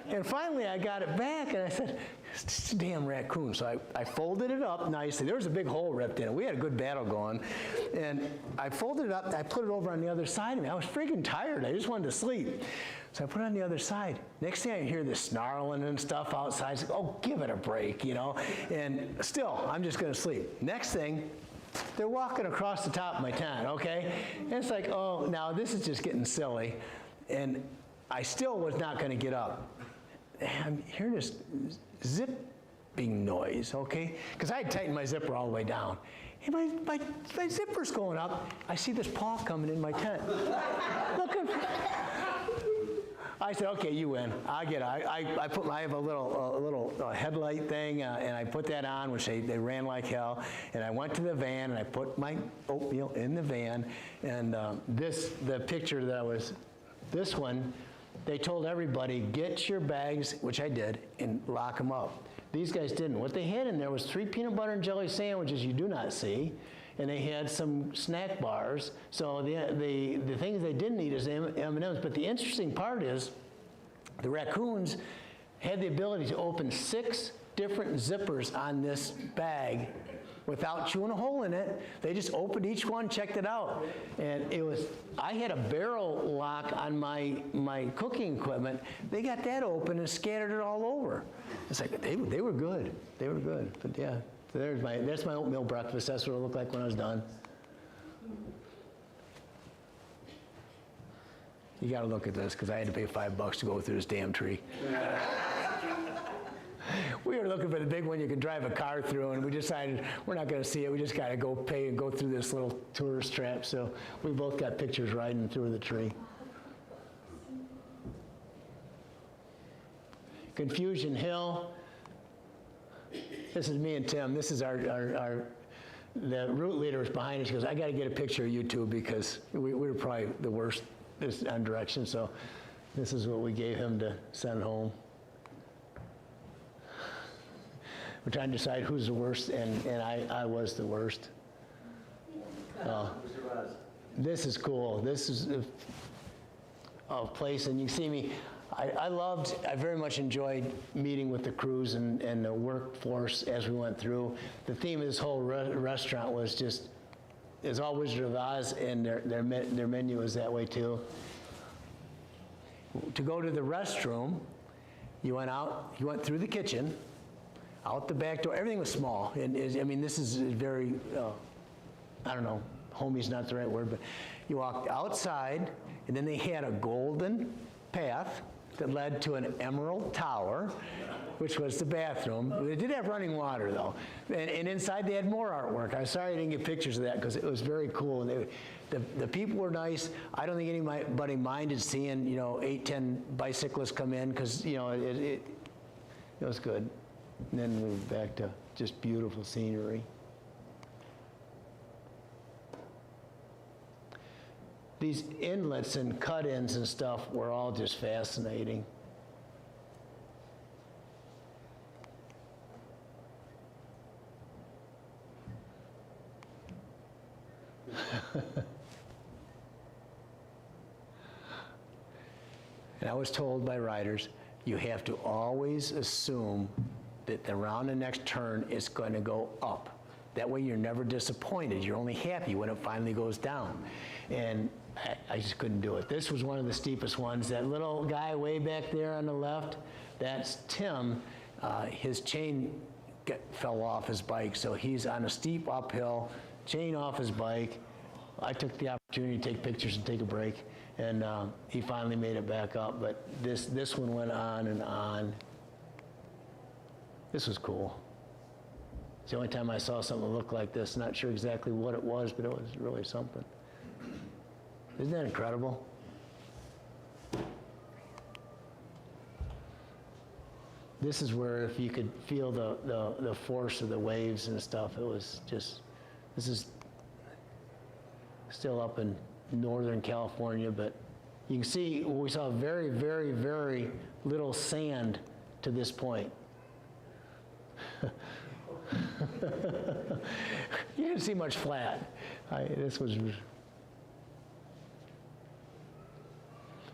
And finally I got it back, and I said, it's just a damn raccoon. So I folded it up nicely. There was a big hole ripped in it. We had a good battle going. And I folded it up, and I put it over on the other side of me. I was freaking tired. I just wanted to sleep. So I put it on the other side. Next thing I hear this snarling and stuff outside. It's like, oh, give it a break, you know. And still, I'm just going to sleep. Next thing, they're walking across the top of my tent, okay? And it's like, oh, now this is just getting silly. And I still was not going to get up. And I'm hearing this zipping noise, okay? Because I had tightened my zipper all the way down. And my zipper's going up. I see this paw coming in my tent. Looking for... I said, okay, you win. I get it. I have a little headlight thing, and I put that on, which they ran like hell. And I went to the van, and I put my oatmeal in the van. And the picture that was, this one, they told everybody, get your bags, which I did, and lock them up. These guys didn't. What they had in there was 3 peanut butter and jelly sandwiches you do not see. And they had some snack bars. So the things they didn't eat is M&Ms. But the interesting part is the raccoons had the ability to open 6 different zippers on this bag without chewing a hole in it. They just opened each one, checked it out. And it was, I had a barrel lock on my cooking equipment. They got that open and scattered it all over. It's like, they were good. They were good, but yeah. So that's my oatmeal breakfast. That's what it looked like when I was done. You got to look at this because I had to pay $5 to go through this damn tree. We were looking for the big one you can drive a car through, and we decided we're not going to see it. We just got to go pay and go through this little tourist trap. So we both got pictures riding through the tree. Confusion Hill. This is me and Tim. This is our the route leader was behind us. He goes, I got to get a picture of you two because we were probably the worst on direction. So this is what we gave him to send home. We're trying to decide who's the worst, and I was the worst. This is cool. This is a place, and you see me. I very much enjoyed meeting with the crews and the workforce as we went through. The theme of this whole restaurant was just, it's all Wizard of Oz, and their menu is that way too. To go to the restroom, you went through the kitchen, out the back door. Everything was small, and I mean, this is very, I don't know, homey's not the right word, but you walked outside, and then they had a golden path that led to an emerald tower, which was the bathroom. They did have running water, though. And inside they had more artwork. I'm sorry I didn't get pictures of that because it was very cool. And the people were nice. I don't think anybody minded seeing, 8, 10 bicyclists come in because, it was good. And then we were back to just beautiful scenery. These inlets and cut-ins and stuff were all just fascinating. And I was told by riders, you have to always assume that around the next turn it's going to go up. That way you're never disappointed. You're only happy when it finally goes down. And I just couldn't do it. This was one of the steepest ones. That little guy way back there on the left, that's Tim. His chain fell off his bike, so he's on a steep uphill, chain off his bike. I took the opportunity to take pictures and take a break, and he finally made it back up. But this one went on and on. This was cool. It's the only time I saw something that looked like this. Not sure exactly what it was, but it was really something. Isn't that incredible? This is where if you could feel the force of the waves and stuff, it was just, this is still up in Northern California, but you can see we saw very, very, very little sand to this point. You didn't see much flat. This was.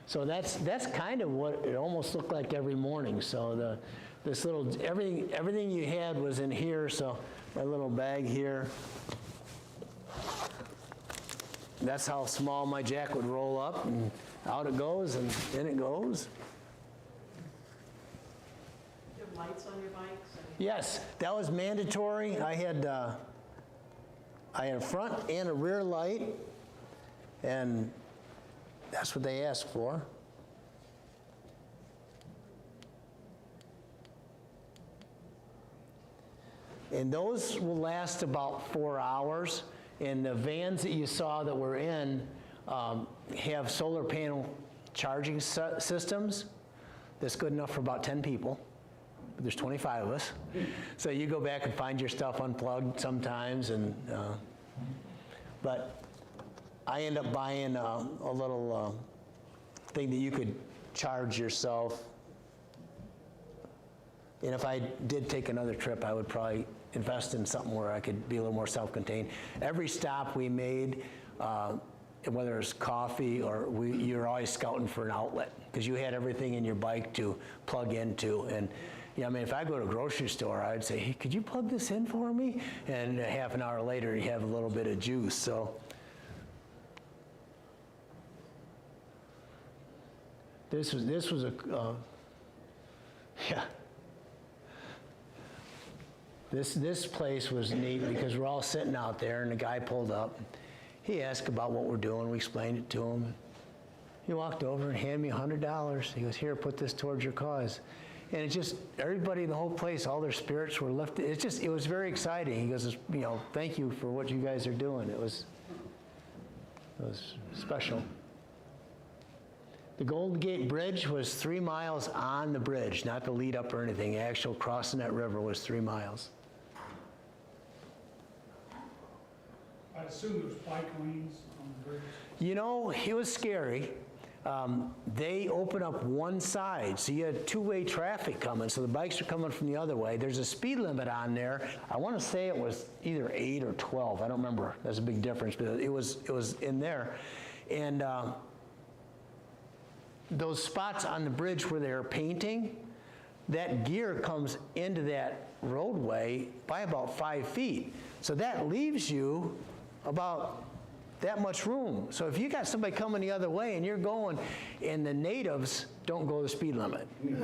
So that's kind of what it almost looked like every morning. So this little everything you had was in here. So my little bag here. That's how small my jack would roll up, and out it goes, and in it goes. Do you have lights on your bikes? Yes, that was mandatory. I had a front and a rear light, and that's what they asked for. And those will last about 4 hours. And the vans that you saw that we're in have solar panel charging systems. That's good enough for about 10 people. But there's 25 of us. So you go back and find your stuff unplugged sometimes. But I end up buying a little thing that you could charge yourself. And if I did take another trip, I would probably invest in something where I could be a little more self-contained. Every stop we made, whether it's coffee or you're always scouting for an outlet because you had everything in your bike to plug into. And I mean, if I go to a grocery store, I'd say, hey, could you plug this in for me? And half an hour later, you have a little bit of juice. So this was a yeah. This place was neat because we're all sitting out there, and the guy pulled up. He asked about what we're doing. We explained it to him. He walked over and handed me $100. He goes, here, put this towards your cause. And it just, everybody in the whole place, all their spirits were lifted. It was very exciting. He goes, thank you for what you guys are doing. It was special. The Golden Gate Bridge was 3 miles on the bridge, not the lead up or anything. The actual crossing that river was 3 miles. assume there's bike lanes on the bridge. You know, it was scary. They open up one side, so you had two-way traffic coming, so the bikes are coming from the other way. There's a speed limit on there. I want to say it was either 8 or 12. I don't remember. That's a big difference, but it was in there. And those spots on the bridge where they're painting, that gear comes into that roadway by about 5 feet. So that leaves you about that much room. So if you got somebody coming the other way and you're going, and the natives don't go the speed limit, you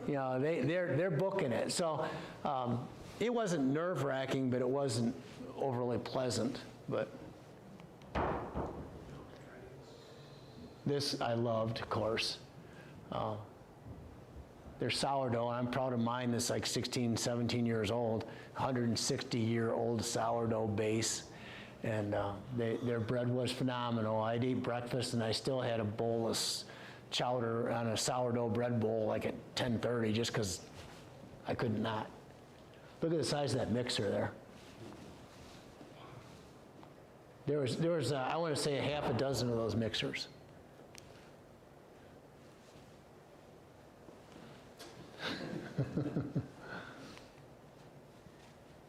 know, they're booking it. So it wasn't nerve-wracking, but it wasn't overly pleasant. But this I loved, of course. They're sourdough, and I'm proud of mine that's like 16, 17 years old, 160-year-old sourdough base. And their bread was phenomenal. I'd eat breakfast, and I still had a bowl of chowder on a sourdough bread bowl like at 10:30 just because I could not. Look at the size of that mixer there. There was I want to say a half a dozen of those mixers.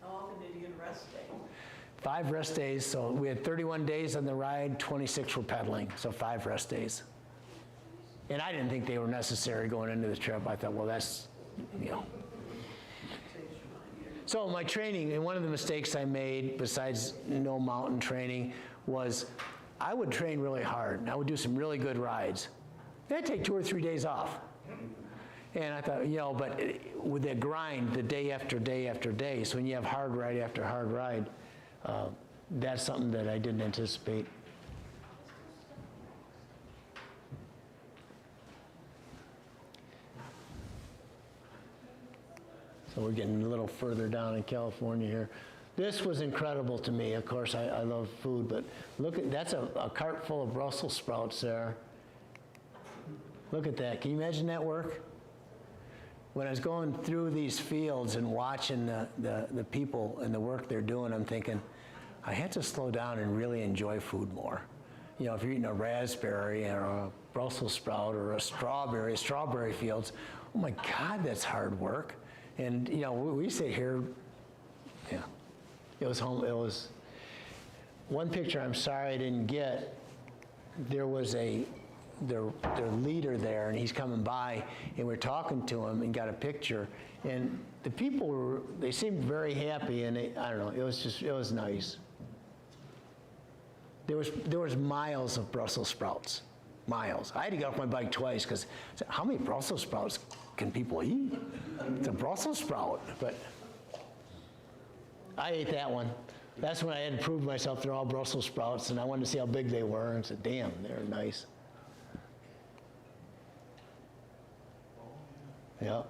How often did you get a rest day? 5 rest days, so we had 31 days on the ride, 26 were pedaling, so 5 rest days. And I didn't think they were necessary going into the trip. I thought, well, that's, you know. So my training, and one of the mistakes I made, besides no mountain training, was I would train really hard, and I would do some really good rides. Then I'd take 2 or 3 days off. And I thought, you know, but with that grind, the day after day after day, so when you have hard ride after hard ride, that's something that I didn't anticipate. So we're getting a little further down in California here. This was incredible to me. Of course, I love food, but look at, that's a cart full of Brussels sprouts there. Look at that. Can you imagine that work? When I was going through these fields and watching the people and the work they're doing, I'm thinking, I had to slow down and really enjoy food more. You know, if you're eating a raspberry or a Brussels sprout or a strawberry fields, oh my God, that's hard work. And you know, we sit here, yeah, it was home, it was, one picture I'm sorry I didn't get, there was their leader there, and he's coming by, and we're talking to him and got a picture, and the people they seemed very happy, and I don't know, it was nice. There was miles of Brussels sprouts, miles. I had to get off my bike twice because how many Brussels sprouts can people eat? It's a Brussels sprout, but I ate that one. That's when I had to prove myself they're all Brussels sprouts, and I wanted to see how big they were, and said, damn, they're nice. Yeah.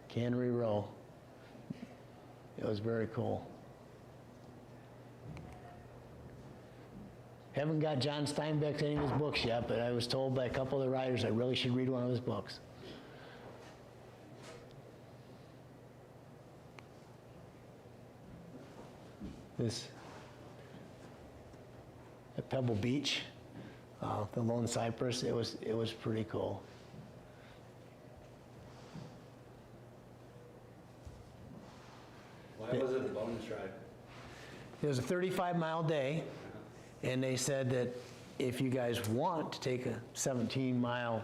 Cannery Row. It was very cool. Haven't got John Steinbeck's any of his books yet, but I was told by a couple of the writers I really should read one of his books. This at Pebble Beach, the Lone Cypress, it was pretty cool. Why was it the bonus ride? It was a 35-mile day, and they said that if you guys want to take a 17-mile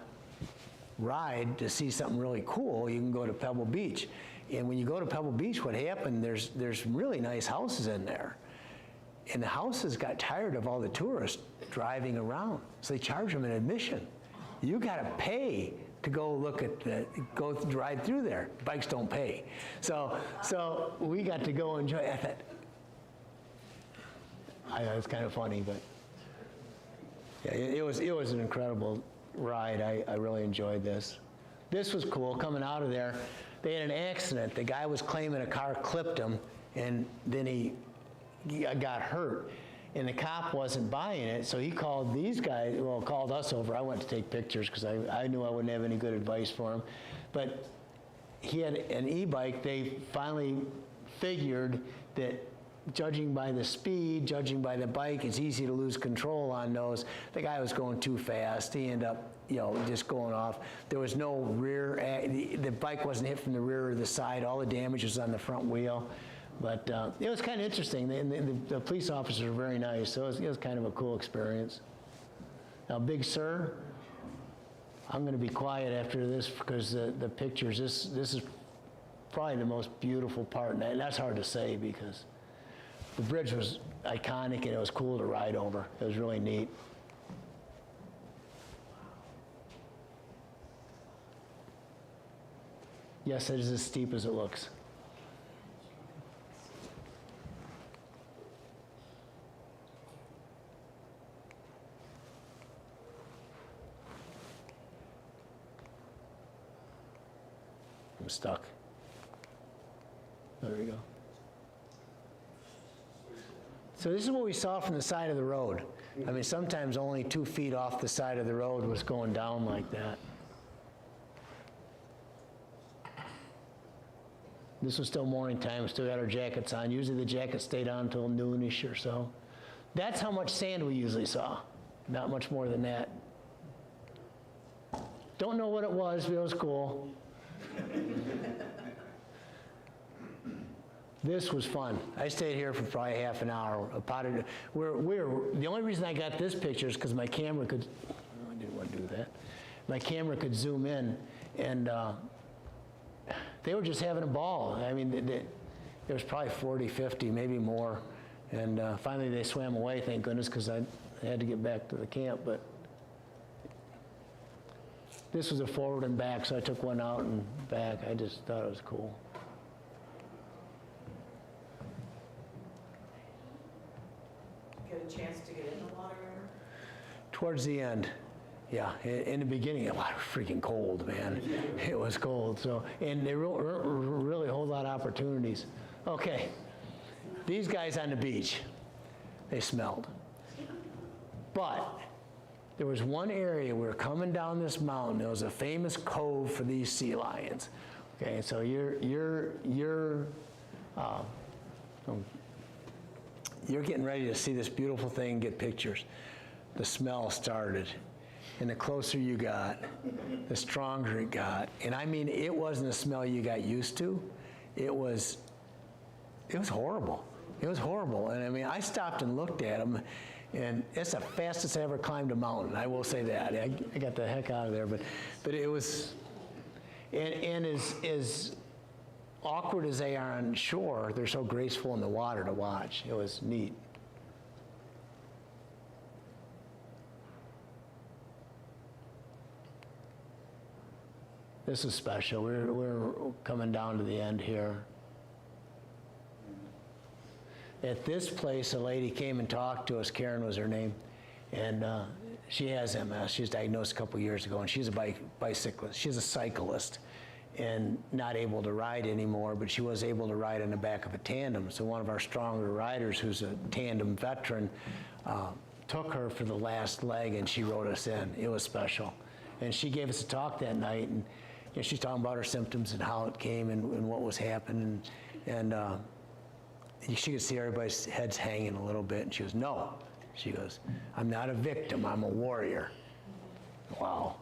ride to see something really cool, you can go to Pebble Beach. And when you go to Pebble Beach, what happened, there's really nice houses in there. And the houses got tired of all the tourists driving around, so they charge them an admission. You gotta pay to go look at go drive through there. Bikes don't pay. So we got to go enjoy it. I thought it was kind of funny, but yeah, it was an incredible ride. I really enjoyed this. This was cool, coming out of there. They had an accident. The guy was claiming a car clipped him, and then he got hurt. And the cop wasn't buying it, so he called these guys, well, called us over. I went to take pictures because I knew I wouldn't have any good advice for him. But he had an e-bike. They finally figured that judging by the speed, judging by the bike, it's easy to lose control on those. The guy was going too fast. He ended up, just going off. There was no rear, the bike wasn't hit from the rear or the side. All the damage was on the front wheel. But it was kind of interesting. The police officers were very nice, so it was kind of a cool experience. Now, Big Sur, I'm going to be quiet after this because the pictures, this is probably the most beautiful part, and that's hard to say because the bridge was iconic and it was cool to ride over. It was really neat. Yes, it is as steep as it looks. I'm stuck. There we go. So this is what we saw from the side of the road. I mean, sometimes only 2 feet off the side of the road was going down like that. This was still morning time, still got our jackets on. Usually the jackets stayed on until noonish or so. That's how much sand we usually saw. Not much more than that. Don't know what it was, but it was cool. This was fun. I stayed here for probably half an hour. The only reason I got this picture is because my camera could, I didn't want to do that. My camera could zoom in, and they were just having a ball. I mean, there was probably 40, 50, maybe more. And finally they swam away, thank goodness, because I had to get back to the camp. But this was a forward and back, so I took one out and back. I just thought it was cool. Get a chance to get in the water ever? Towards the end, yeah. In the beginning, it was freaking cold, man. It was cold. So, and there were really a whole lot of opportunities. Okay, these guys on the beach, they smelled. But there was one area we were coming down this mountain. There was a famous cove for these sea lions. Okay, so you're getting ready to see this beautiful thing, get pictures. The smell started, and the closer you got, the stronger it got. And I mean, it wasn't a smell you got used to. It was horrible. It was horrible. And I mean, I stopped and looked at them, and it's the fastest I ever climbed a mountain. I will say that. I got the heck out of there, but it was, and as awkward as they are on shore, they're so graceful in the water to watch. It was neat. This is special. We're coming down to the end here. At this place, a lady came and talked to us. Karen was her name, and she has MS. She was diagnosed a couple years ago, and she's a bicyclist. She's a cyclist and not able to ride anymore, but she was able to ride on the back of a tandem. So one of our stronger riders, who's a tandem veteran, took her for the last leg, and she wrote us in. It was special. And she gave us a talk that night, and she's talking about her symptoms and how it came and what was happening. And she could see everybody's heads hanging a little bit, and she goes, no. She goes, I'm not a victim, I'm a warrior. Wow,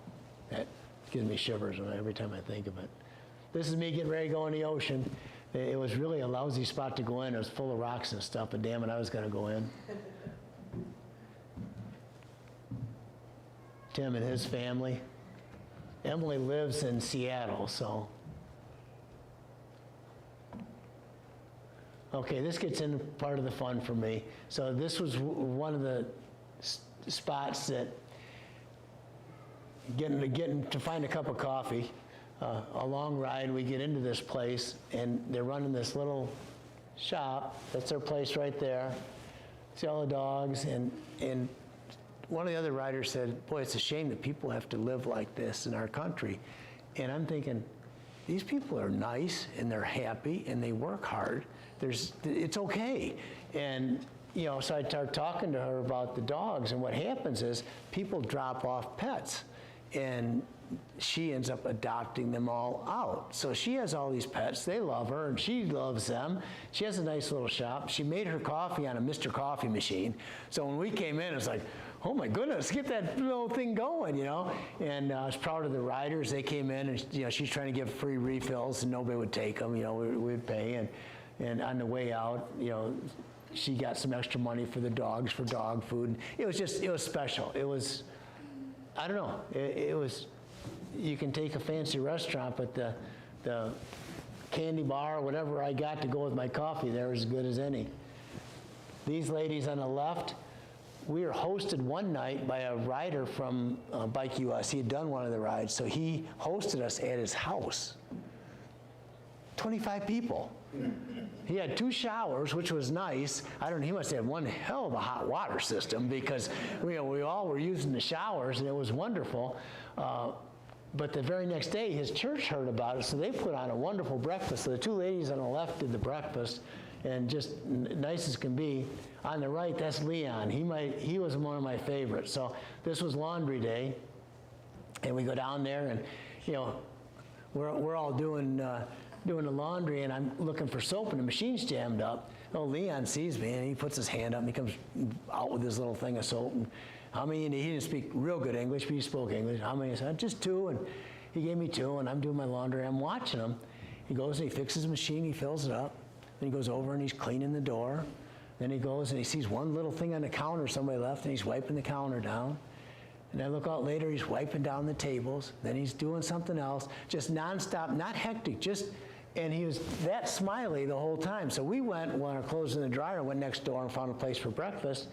that gives me shivers every time I think of it. This is me getting ready to go in the ocean. It was really a lousy spot to go in. It was full of rocks and stuff, but damn it, I was gonna go in. Tim and his family. Emily lives in Seattle, so. Okay, this gets into part of the fun for me. So this was one of the spots that getting to find a cup of coffee. A long ride, we get into this place, and they're running this little shop. That's their place right there. See all the dogs, and one of the other riders said, boy, it's a shame that people have to live like this in our country. And I'm thinking, these people are nice, and they're happy, and they work hard. It's okay. And so I started talking to her about the dogs, and what happens is people drop off pets. and she ends up adopting them all out. So she has all these pets. They love her, and she loves them. She has a nice little shop. She made her coffee on a Mr. Coffee machine. So when we came in, it was like, oh my goodness, get that little thing going, you know? And I was proud of the riders. They came in, and you know, she's trying to give free refills, and nobody would take them. You know, we'd pay, and on the way out, you know, she got some extra money for the dogs, for dog food. It was special. It was, I don't know, it was, you can take a fancy restaurant, but the candy bar, whatever I got to go with my coffee there was as good as any. These ladies on the left, we were hosted one night by a rider from Bike US. He had done one of the rides, so he hosted us at his house. 25 people. He had 2 showers, which was nice. I don't know, he must have one hell of a hot water system because we all were using the showers, and it was wonderful. But the very next day, his church heard about it, so they put on a wonderful breakfast. So the 2 ladies on the left did the breakfast, and just nice as can be. On the right, that's Leon. He was one of my favorites. So this was laundry day, and we go down there, and you know, we're all doing the laundry, and I'm looking for soap, and the machine's jammed up. Oh, Leon sees me, and he puts his hand up, and he comes out with this little thing of soap. And how many? And he didn't speak real good English, but he spoke English. How many? I said, just 2, and he gave me 2, and I'm doing my laundry. I'm watching him. He goes and he fixes the machine, he fills it up. Then he goes over and he's cleaning the door. Then he goes and he sees one little thing on the counter somebody left, and he's wiping the counter down. And I look out later, he's wiping down the tables. Then he's doing something else, just nonstop, not hectic, and he was that smiley the whole time. So we went, when our clothes in the dryer, went next door and found a place for breakfast.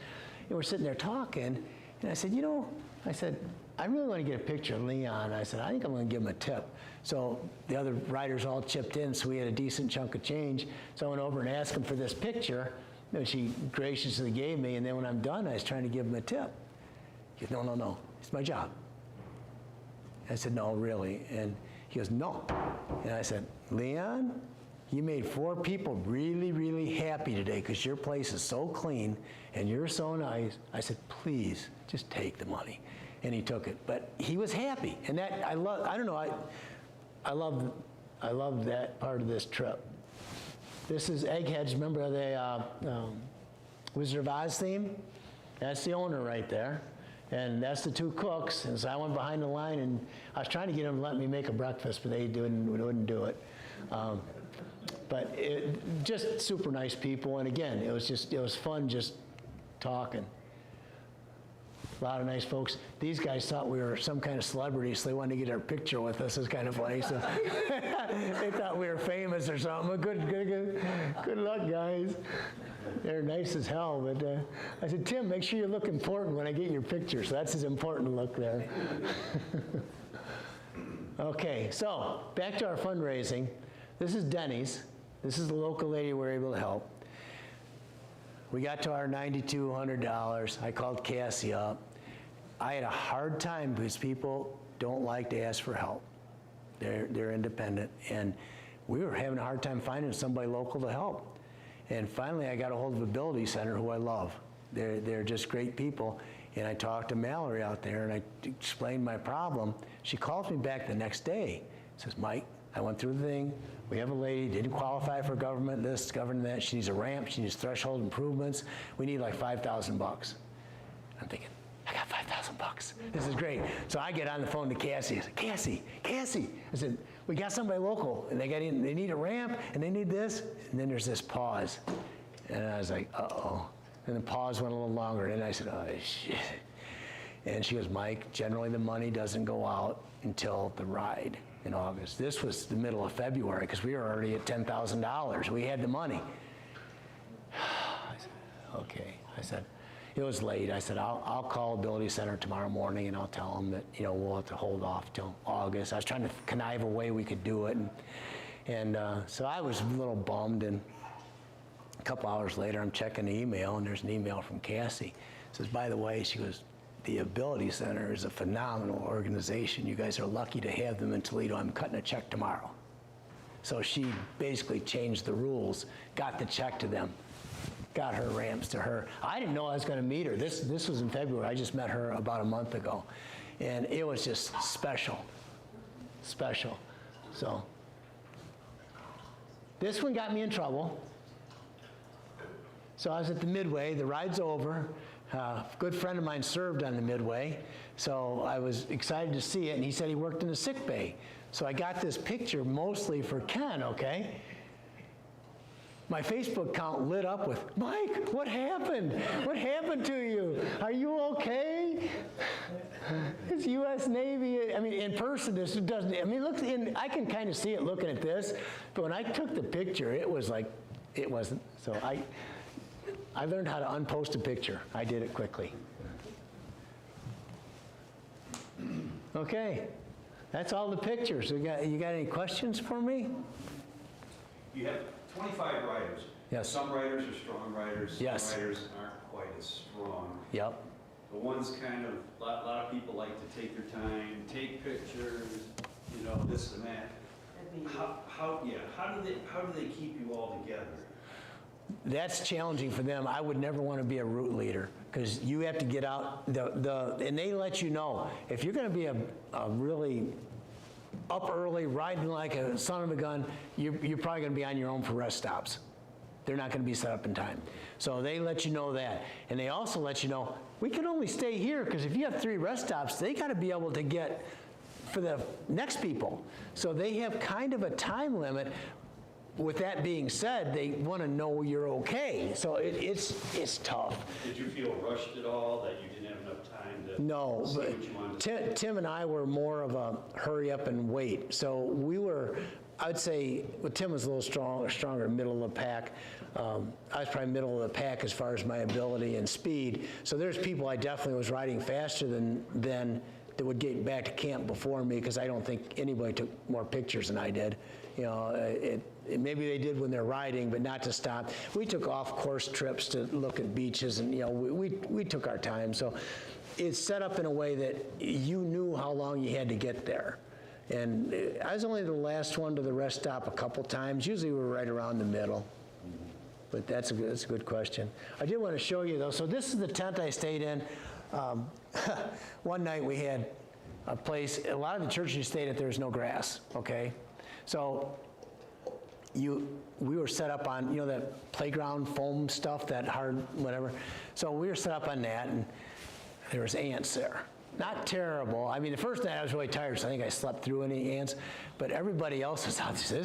And we're sitting there talking, and I said, you know, I really want to get a picture of Leon. I said, I think I'm going to give him a tip. So the other riders all chipped in, so we had a decent chunk of change. So I went over and asked him for this picture, and she graciously gave me, and then when I'm done, I was trying to give him a tip. He goes, no, it's my job. I said, no, really? And he goes, no. And I said, Leon, you made 4 people really, really happy today because your place is so clean and you're so nice. I said, please, just take the money. And he took it. But he was happy. And that, I love that part of this trip. This is Eggheads. Remember the Wizard of Oz theme? That's the owner right there. And that's the 2 cooks. And so I went behind the line, and I was trying to get them to let me make a breakfast, but they wouldn't do it. But just super nice people. And again, it was fun just talking. A lot of nice folks. These guys thought we were some kind of celebrity, so they wanted to get our picture with us. It was kind of funny. So they thought we were famous or something. Good luck, guys. They're nice as hell. But I said, Tim, make sure you look important when I get your picture. So that's as important to look there. Okay, so back to our fundraising. This is Denny's. This is the local lady we're able to help. We got to our $9,200. I called Cassie up. I had a hard time because people don't like to ask for help. They're independent, and we were having a hard time finding somebody local to help. And finally, I got a hold of Ability Center, who I love. They're just great people. And I talked to Mallory out there, and I explained my problem. She calls me back the next day. Says, Mike, I went through the thing. We have a lady, didn't qualify for government this, government that. She needs a ramp. She needs threshold improvements. We need like $5,000. I'm thinking, I got $5,000. This is great. So I get on the phone to Cassie. I said, Cassie. I said, we got somebody local, and they need a ramp, and they need this. And then there's this pause. And I was like, uh-oh. And the pause went a little longer. And I said, oh, shit. And she goes, Mike, generally the money doesn't go out until the ride in August. This was the middle of February because we were already at $10,000. We had the money. I said, okay. I said, it was late. I said, I'll call Ability Center tomorrow morning, and I'll tell them that, you know, we'll have to hold off till August. I was trying to connive a way we could do it. And so I was a little bummed. And a couple hours later, I'm checking the email, and there's an email from Cassie. It says, by the way, she goes, the Ability Center is a phenomenal organization. You guys are lucky to have them in Toledo. I'm cutting a check tomorrow. So she basically changed the rules, got the check to them, got her ramps to her. I didn't know I was going to meet her. This was in February. I just met her about a month ago. and it was just special. So this one got me in trouble. So I was at the Midway, the ride's over. A good friend of mine served on the Midway, so I was excited to see it, and he said he worked in a sick bay. So I got this picture mostly for Ken, okay? My Facebook account lit up with, Mike, what happened? What happened to you? Are you okay? It's U.S. Navy. I mean, in person, this doesn't, I mean, look, I can kind of see it looking at this, but when I took the picture, it was like, it wasn't. So I learned how to unpost a picture. I did it quickly. Okay, that's all the pictures. You got any questions for me? You have 25 riders. Yes. Some riders are strong riders. Yes. Some riders aren't quite as strong. Yep. The ones kind of, a lot of people like to take their time, take pictures, you know, this and that. How do they keep you all together? That's challenging for them. I would never want to be a route leader because you have to get out, and they let you know, if you're going to be a really up early, riding like a son of a gun, you're probably going to be on your own for rest stops. They're not going to be set up in time. So they let you know that. And they also let you know, we can only stay here because if you have 3 rest stops, they got to be able to get for the next people. So they have kind of a time limit. With that being said, they want to know you're okay. So it's tough. Did you feel rushed at all, that you didn't have enough time to No, see but what you wanted to Tim and I were more of a hurry up and wait. So we were, I'd say, well, Tim was a little stronger, middle of the pack. I was probably middle of the pack as far as my ability and speed. So there's people I definitely was riding faster than that would get back to camp before me because I don't think anybody took more pictures than I did. You know, maybe they did when they're riding, but not to stop. We took off-course trips to look at beaches, and you know, we took our time. So it's set up in a way that you knew how long you had to get there. And I was only the last one to the rest stop a couple times. Usually we're right around the middle. But that's a good question. I did want to show you though. So this is the tent I stayed in. One night we had a place. A lot of the churches you stayed at, there's no grass. Okay. So we were set up on, you know, that playground foam stuff, that hard whatever. So we were set up on that, and there was ants there. Not terrible. I mean, the first night I was really tired, so I think I slept through any ants. But everybody else was out there.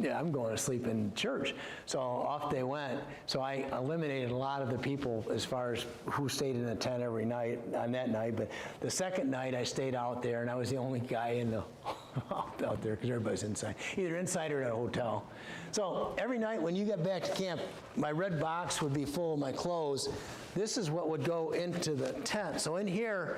Yeah, I'm going to sleep in church. So off they went. So I eliminated a lot of the people as far as who stayed in the tent every night on that night. But the second night I stayed out there, and I was the only guy in the out there because everybody's inside, either inside or at a hotel. So every night when you got back to camp, my red box would be full of my clothes. This is what would go into the tent. So in here,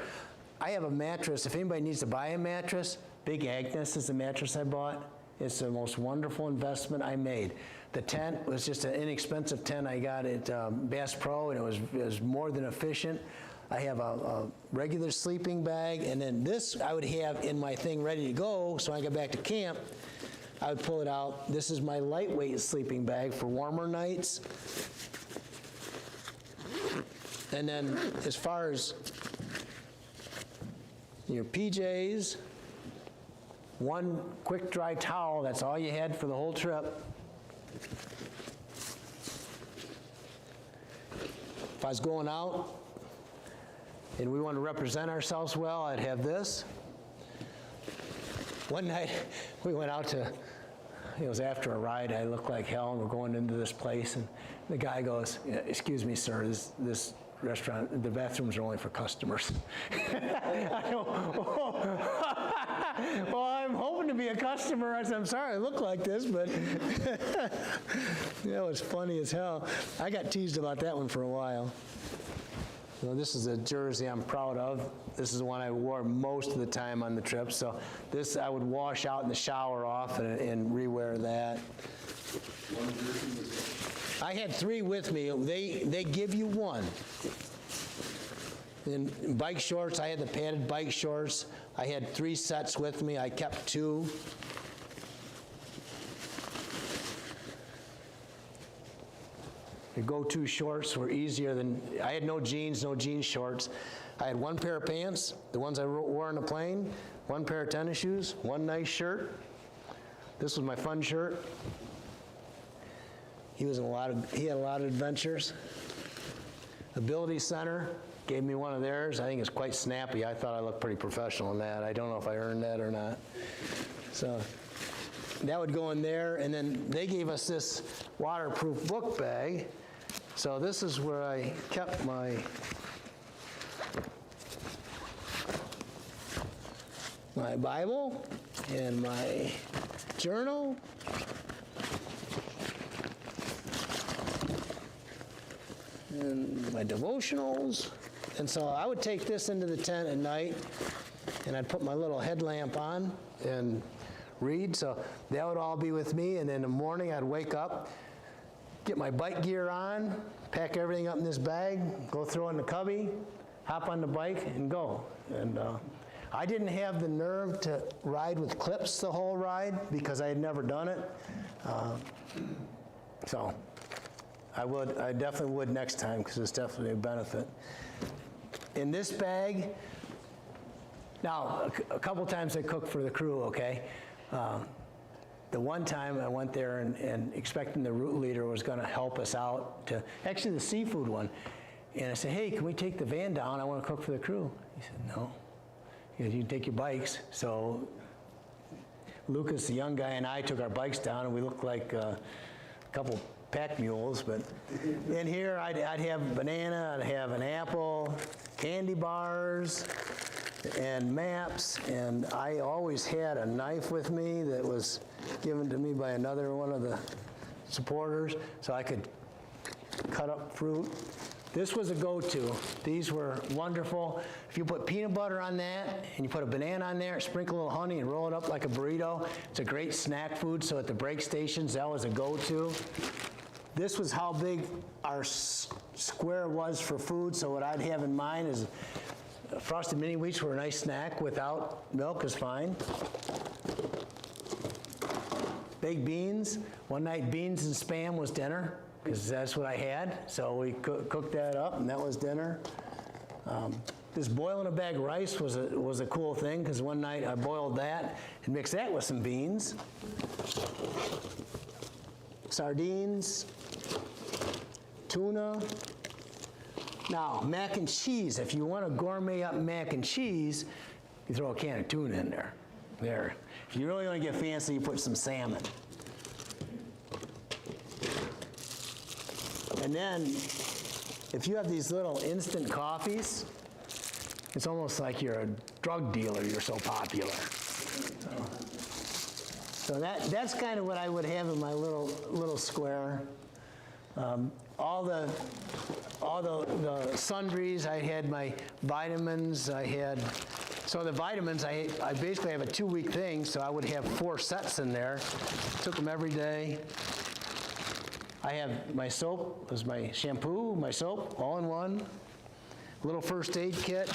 I have a mattress. If anybody needs to buy a mattress, Big Agnes is the mattress I bought. It's the most wonderful investment I made. The tent was just an inexpensive tent I got at Bass Pro, and it was more than efficient. I have a regular sleeping bag, and then this I would have in my thing ready to go, so when I get back to camp, I would pull it out. This is my lightweight sleeping bag for warmer nights. And then as far as your PJs, one quick dry towel, that's all you had for the whole trip. If I was going out and we wanted to represent ourselves well, I'd have this. One night we went out to, it was after a ride, I looked like hell, and we're going into this place, and the guy goes, "Excuse me, sir, this restaurant, the bathrooms are only for customers." I go, "Oh." Well, I'm hoping to be a customer. I said, "I'm sorry I look like this," but that was funny as hell. I got teased about that one for a while. So this is a jersey I'm proud of. This is the one I wore most of the time on the trip. So this I would wash out in the shower off and rewear that. I had 3 with me. They give you one. And bike shorts, I had the padded bike shorts. I had 3 sets with me. I kept 2. The go-to shorts were easier than, I had no jeans shorts. I had one pair of pants, the ones I wore on the plane, one pair of tennis shoes, one nice shirt. This was my fun shirt. He had a lot of adventures. Ability Center gave me one of theirs. I think it's quite snappy. I thought I looked pretty professional in that. I don't know if I earned that or not. So that would go in there, and then they gave us this waterproof book bag. So this is where I kept my Bible and my journal. And my devotionals. And so I would take this into the tent at night, and I'd put my little headlamp on and read. So that would all be with me. And then in the morning, I'd wake up, get my bike gear on, pack everything up in this bag, go throw it in the cubby, hop on the bike, and go. And I didn't have the nerve to ride with clips the whole ride because I had never done it. So I definitely would next time because it's definitely a benefit. In this bag, now a couple times I cooked for the crew, okay? The one time I went there and expecting the route leader was going to help us out to, actually the seafood one. And I said, hey, can we take the van down? I want to cook for the crew. He said, no. He said, you can take your bikes. So Lucas, the young guy, and I took our bikes down, and we looked like a couple pack mules. But in here, I'd have a banana, I'd have an apple, candy bars, and maps, and I always had a knife with me that was given to me by another one of the supporters, so I could cut up fruit. This was a go-to. These were wonderful. If you put peanut butter on that, and you put a banana on there, sprinkle a little honey, and roll it up like a burrito, it's a great snack food, so at the break stations, that was a go-to. This was how big our square was for food, so what I'd have in mind is frosted mini wheats were a nice snack. Without milk is fine. Baked beans. One night, beans and Spam was dinner, because that's what I had. So we cooked that up, and that was dinner. This boiling a bag of rice was a cool thing, because one night I boiled that and mixed that with some beans. Sardines. Tuna. Now, mac and cheese. If you want to gourmet up mac and cheese, you throw a can of tuna in there. There. If you really want to get fancy, you put some salmon. And then, if you have these little instant coffees, it's almost like you're a drug dealer. You're so popular. So that's kind of what I would have in my little square. All the sundries, I had my vitamins, so the vitamins, I basically have a 2-week thing, so I would have 4 sets in there. Took them every day. I have my soap, was my shampoo, my soap, all in one. Little first aid kit.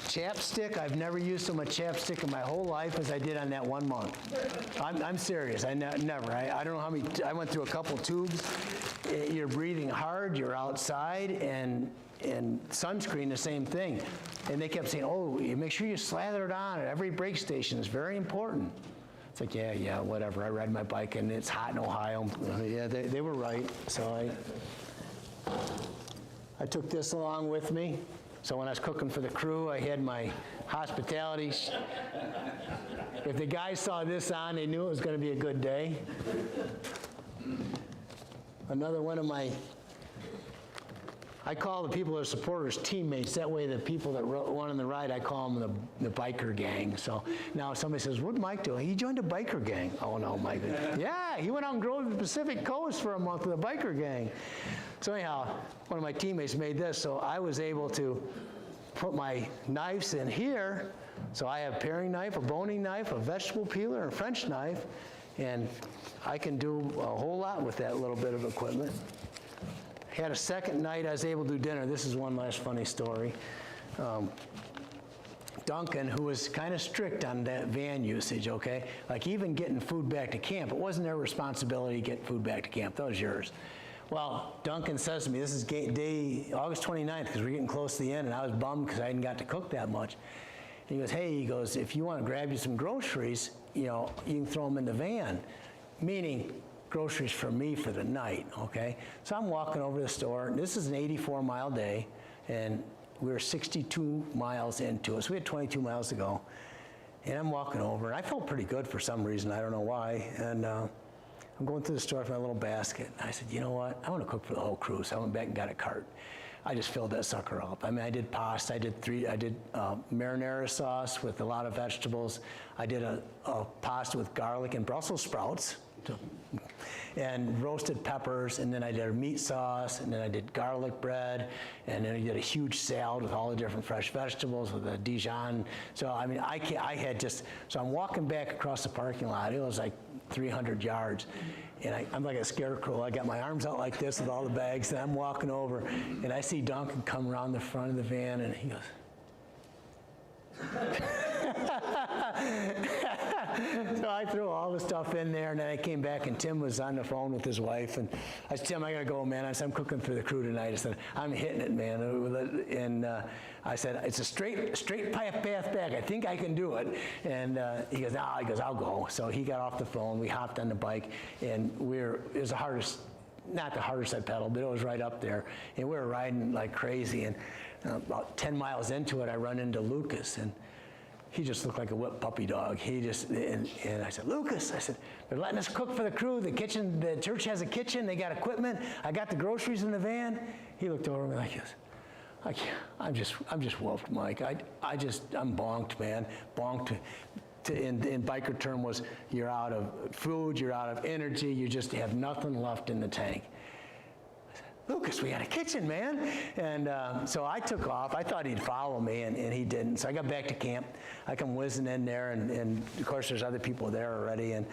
Chapstick, I've never used so much chapstick in my whole life as I did on that 1 month. I'm serious, never. I don't know how many, I went through a couple tubes. You're breathing hard, you're outside, and sunscreen, the same thing. And they kept saying, oh, you make sure you slather it on at every break station. It's very important. It's like, yeah, whatever. I ride my bike, and it's hot in Ohio. Yeah, they were right. So I took this along with me. So when I was cooking for the crew, I had my hospitality. If the guys saw this on, they knew it was going to be a good day. Another one of my, I call the people that are supporters teammates. That way the people that won on the ride, I call them the biker gang. So now somebody says, what did Mike do? He joined a biker gang. Oh no, Mike. Yeah, he went out and drove the Pacific Coast for a month with a biker gang. So anyhow, one of my teammates made this, so I was able to put my knives in here. So I have a paring knife, a boning knife, a vegetable peeler, and a French knife, and I can do a whole lot with that little bit of equipment. Had a second night I was able to do dinner. This is one last funny story. Duncan, who was kind of strict on that van usage, okay? Like even getting food back to camp, it wasn't their responsibility to get food back to camp, that was yours. Well, Duncan says to me, this is day August 29th, because we're getting close to the end, and I was bummed because I didn't got to cook that much. And he goes, hey, he goes, if you want to grab you some groceries, you know, you can throw them in the van, meaning groceries for me for the night, okay? So I'm walking over to the store. This is an 84-mile day, and we were 62 miles into it, so we had 22 miles to go. And I'm walking over, and I felt pretty good for some reason, I don't know why, and I'm going through the store with my little basket. I said, you know what? I want to cook for the whole crew. So I went back and got a cart. I just filled that sucker up. I mean, I did pasta. I did marinara sauce with a lot of vegetables. I did a pasta with garlic and Brussels sprouts, and roasted peppers. And then I did a meat sauce. And then I did garlic bread. And then I did a huge salad with all the different fresh vegetables with a Dijon. So I mean, I had just. So I'm walking back across the parking lot. It was like 300 yards. And I'm like a scarecrow. I got my arms out like this with all the bags, and I'm walking over, and I see Duncan come around the front of the van, and he goes, so I threw all the stuff in there, and then I came back, and Tim was on the phone with his wife, and I said, Tim, I gotta go, man. I said, I'm cooking for the crew tonight. I said, I'm hitting it, man. And I said, it's a straight path back. I think I can do it. And he goes, I'll go. So he got off the phone. We hopped on the bike, and it was the hardest, not the hardest I pedaled, but it was right up there. And we were riding like crazy. And about 10 miles into it, I run into Lucas, and he just looked like a whipped puppy dog. He just, and I said, Lucas, I said, they're letting us cook for the crew. The church has a kitchen. They got equipment. I got the groceries in the van. He looked over at me like this. I'm just whooped, Mike. I'm bonked, man. Bonked. In biker term was, you're out of food, you're out of energy, you just have nothing left in the tank. Lucas, we got a kitchen, man. And so I took off. I thought he'd follow me, and he didn't. So I got back to camp. I come whizzing in there, and of course there's other people there already. And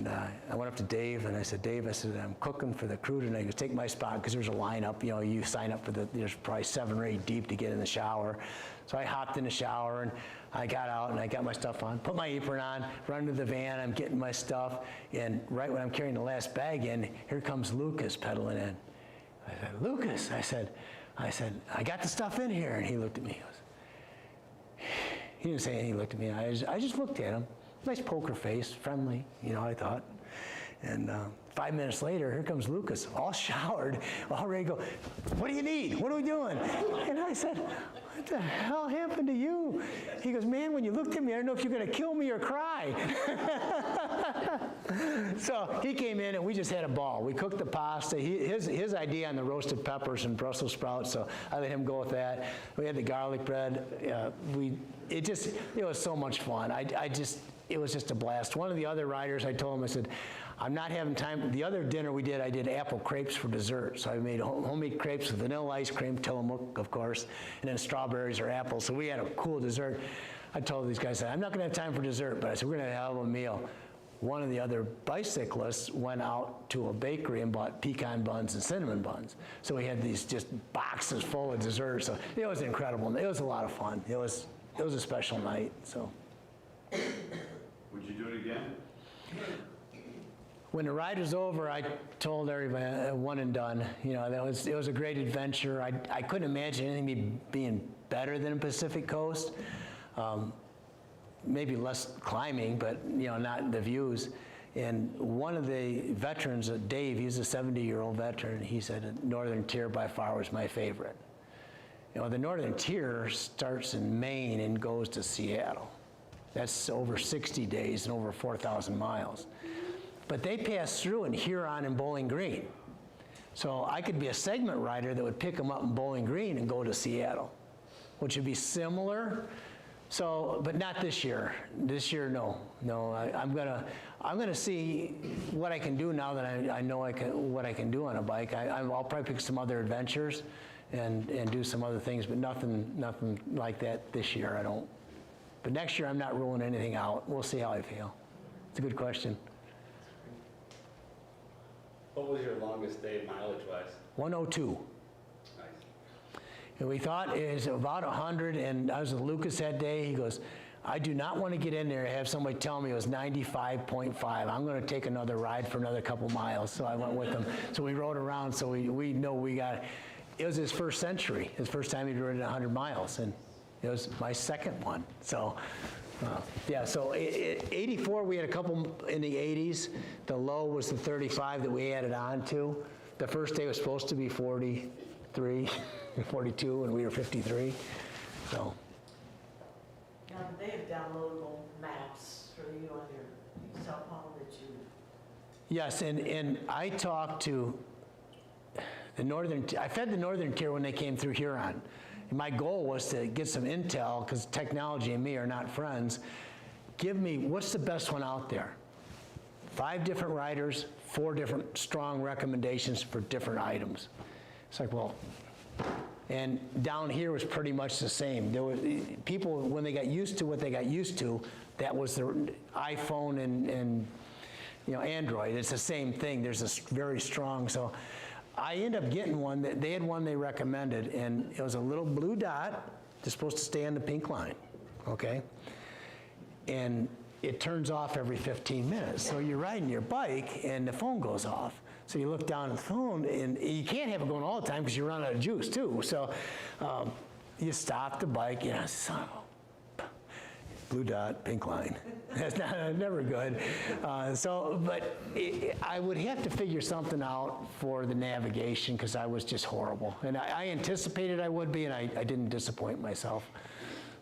I went up to Dave, and I said, Dave, I said, I'm cooking for the crew tonight. He goes, take my spot, because there's a lineup. You know, you sign up for there's probably 7 or 8 deep to get in the shower. So I hopped in the shower, and I got out, and I got my stuff on, put my apron on, run to the van. I'm getting my stuff. And right when I'm carrying the last bag in, here comes Lucas pedaling in. I said, Lucas, I said, I got the stuff in here. And he looked at me. He didn't say anything. He looked at me. I just looked at him. Nice poker face, friendly, you know, I thought. And 5 minutes later, here comes Lucas, all showered, all ready to go. What do you need? What are we doing? And I said, what the hell happened to you? He goes, man, when you looked at me, I didn't know if you're going to kill me or cry. So he came in, and we just had a ball. We cooked the pasta. His idea on the roasted peppers and Brussels sprouts, so I let him go with that. We had the garlic bread. It was so much fun. It was just a blast. One of the other riders, I told him, I said, I'm not having time. The other dinner I did apple crepes for dessert. So I made homemade crepes with vanilla ice cream, Tillamook, of course, and then strawberries or apples. So we had a cool dessert. I told these guys, I'm not going to have time for dessert, but I said, we're going to have a meal. One of the other bicyclists went out to a bakery and bought pecan buns and cinnamon buns. So we had these just boxes full of dessert. So it was incredible. It was a lot of fun. It was a special night. So. Would you do it again? When the ride was over, I told everybody, one and done. You know, it was a great adventure. I couldn't imagine anything being better than Pacific Coast. Maybe less climbing, but you know, not the views. And one of the veterans, Dave, he's a 70-year-old veteran. He said, Northern Tier by far was my favorite. You know, the Northern Tier starts in Maine and goes to Seattle. That's over 60 days and over 4,000 miles. But they pass through in Huron and Bowling Green. So I could be a segment rider that would pick them up in Bowling Green and go to Seattle, which would be similar. So, but not this year. This year, no. I'm gonna see what I can do now that I know what I can do on a bike. I'll probably pick some other adventures and do some other things, but nothing like that this year. I don't. But next year, I'm not ruling anything out. We'll see how I feel. It's a good question. What was your longest day mileage-wise? 102. Nice. And we thought it was about 100, and I was with Lucas that day. He goes, I do not want to get in there and have somebody tell me it was 95.5. I'm going to take another ride for another couple miles. So I went with them. So we rode around, so we know we got, it was his first century, his first time he'd ridden 100 miles, and it was my second one. So, yeah, so 84, we had a couple in the 80s. The low was the 35 that we added on to. The first day was supposed to be 43, 42, and we were 53. So. Now, they have downloadable maps for you on your cell phone that you. Yes, and I talked to I fed the Northern Tier when they came through Huron. And my goal was to get some intel, because technology and me are not friends. Give me, what's the best one out there? 5 different riders, 4 different strong recommendations for different items. It's like, well, and down here was pretty much the same. There were people, when they got used to what they got used to, that was the iPhone and Android. It's the same thing. There's a very strong, so I ended up getting one. They had one they recommended, and it was a little blue dot that's supposed to stay on the pink line, okay? And it turns off every 15 minutes. So you're riding your bike, and the phone goes off. So you look down at the phone, and you can't have it going all the time because you run out of juice, too. So you stop the bike, and blue dot, pink line. That's never good. But I would have to figure something out for the navigation, because I was just horrible. And I anticipated I would be, and I didn't disappoint myself.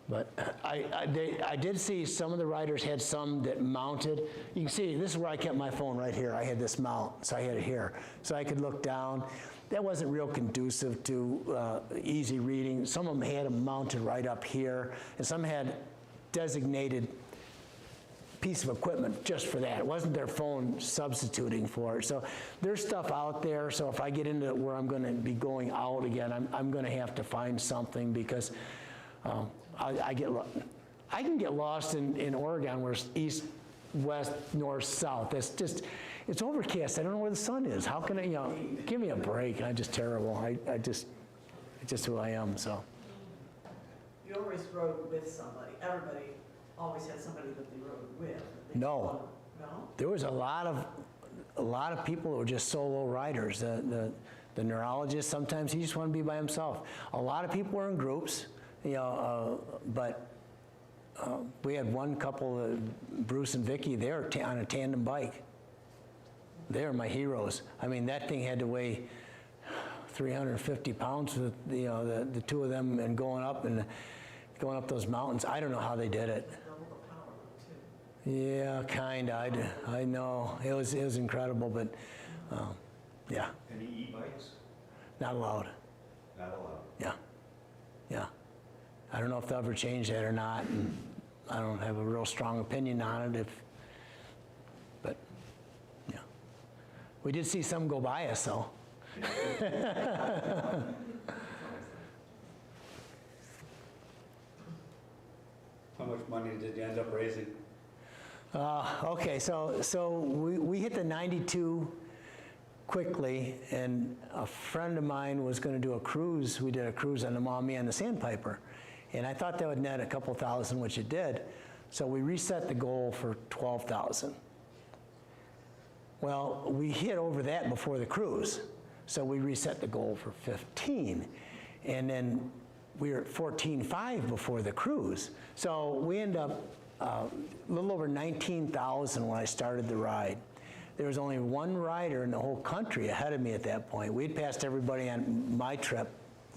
But I did see some of the riders had some that mounted. You can see, this is where I kept my phone right here. I had this mount, so I had it here. So I could look down. That wasn't real conducive to easy reading. Some of them had them mounted right up here, and some had designated piece of equipment just for that. It wasn't their phone substituting for it. So there's stuff out there. So if I get into where I'm going to be going out again, I'm going to have to find something, because I can get lost in Oregon, where it's east, west, north, south. It's overcast. I don't know where the sun is. How can I, give me a break. I'm just terrible. It's just who I am, so. You always rode with somebody. Everybody always had somebody that they rode with. No. No? There was a lot of people who were just solo riders. The neurologist, sometimes he just wanted to be by himself. A lot of people were in groups, but we had one couple, Bruce and Vicky, they were on a tandem bike. They were my heroes. I mean, that thing had to weigh 350 pounds with the two of them, and going up those mountains. I don't know how they did it. Double the power, too. Yeah, kinda. I know it was incredible, but yeah, Any e-bikes? not allowed. Not allowed. Yeah. I don't know if they'll ever change that or not, and I don't have a real strong opinion on it. But yeah, we did see some go by us, though. How much money did you end up raising? Okay, so we hit the 92 quickly, and a friend of mine was going to do a cruise. We did a cruise on the Maumee and the Sandpiper, and I thought that would net a couple thousand, which it did. So we reset the goal for 12,000. Well, we hit over that before the cruise, so we reset the goal for 15, and then we were at 14.5 before the cruise. So we end up a little over 19,000 when I started the ride. There was only one rider in the whole country ahead of me at that point. We'd passed everybody on my trip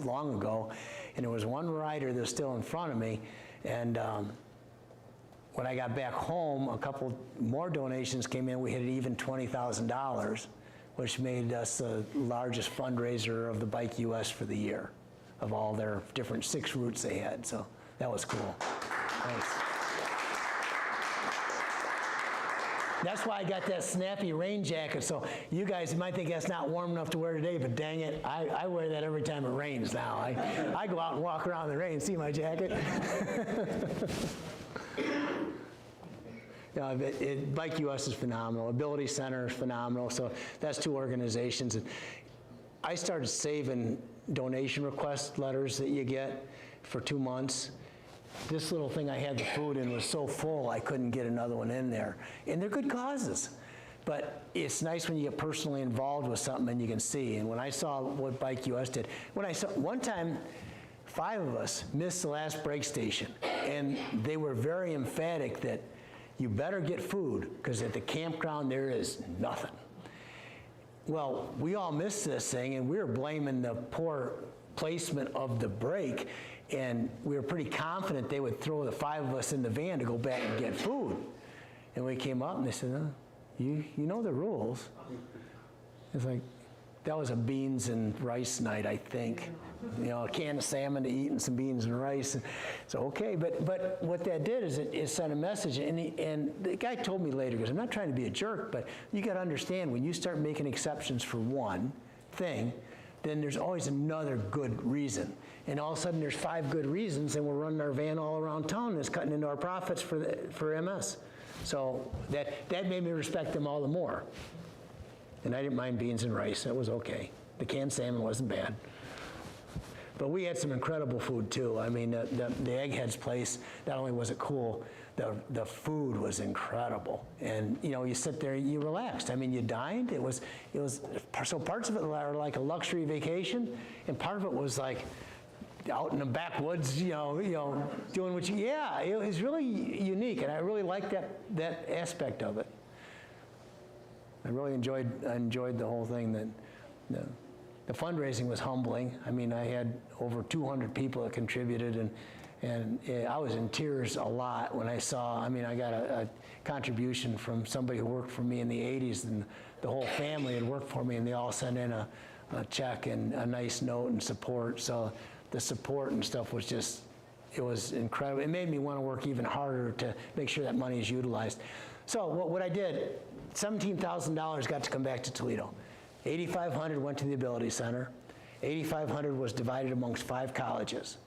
long ago, and there was one rider that was still in front of me. And when I got back home, a couple more donations came in. We hit even $20,000, which made us the largest fundraiser of the Bike US for the year, of all their different 6 routes they had. So that was cool. Thanks. That's why I got that snappy rain jacket. So you guys might think that's not warm enough to wear today, but dang it, I wear that every time it rains now. I go out and walk around in the rain. See my jacket? Bike US is phenomenal. Ability Center is phenomenal. So that's 2 organizations. And I started saving donation request letters that you get for 2 months. this little thing I had the food in was so full I couldn't get another one in there. And they're good causes. But it's nice when you get personally involved with something and you can see. And when I saw what Bike US did, one time, 5 of us missed the last break station, and they were very emphatic that you better get food, because at the campground there is nothing. Well, we all missed this thing, and we were blaming the poor placement of the break, and we were pretty confident they would throw the 5 of us in the van to go back and get food. And we came up and they said, you know the rules. It's like, that was a beans and rice night, I think. You know, a can of salmon to eat and some beans and rice. So, okay, but what that did is it sent a message. And the guy told me later, because I'm not trying to be a jerk, but you got to understand, when you start making exceptions for one thing, then there's always another good reason. And all of a sudden there's 5 good reasons, and we're running our van all around town, and it's cutting into our profits for MS. So that made me respect them all the more. And I didn't mind beans and rice. That was okay. The canned salmon wasn't bad. But we had some incredible food too. I mean, the Eggheads place, not only was it cool, the food was incredible. And you know, you sit there, you relaxed. I mean, you dined. It was so parts of it were like a luxury vacation, and part of it was like out in the backwoods, you know, doing what you. Yeah, it was really unique, and I really liked that aspect of it. I really enjoyed the whole thing. The fundraising was humbling. I mean, I had over 200 people that contributed, and I was in tears a lot when I saw. I mean, I got a contribution from somebody who worked for me in the 80s, and the whole family had worked for me, and they all sent in a check and a nice note and support. So the support and stuff was just, it was incredible. It made me want to work even harder to make sure that money is utilized. So what I did, $17,000 got to come back to Toledo. $8,500 went to the Ability Center. $8,500 was divided amongst 5 colleges: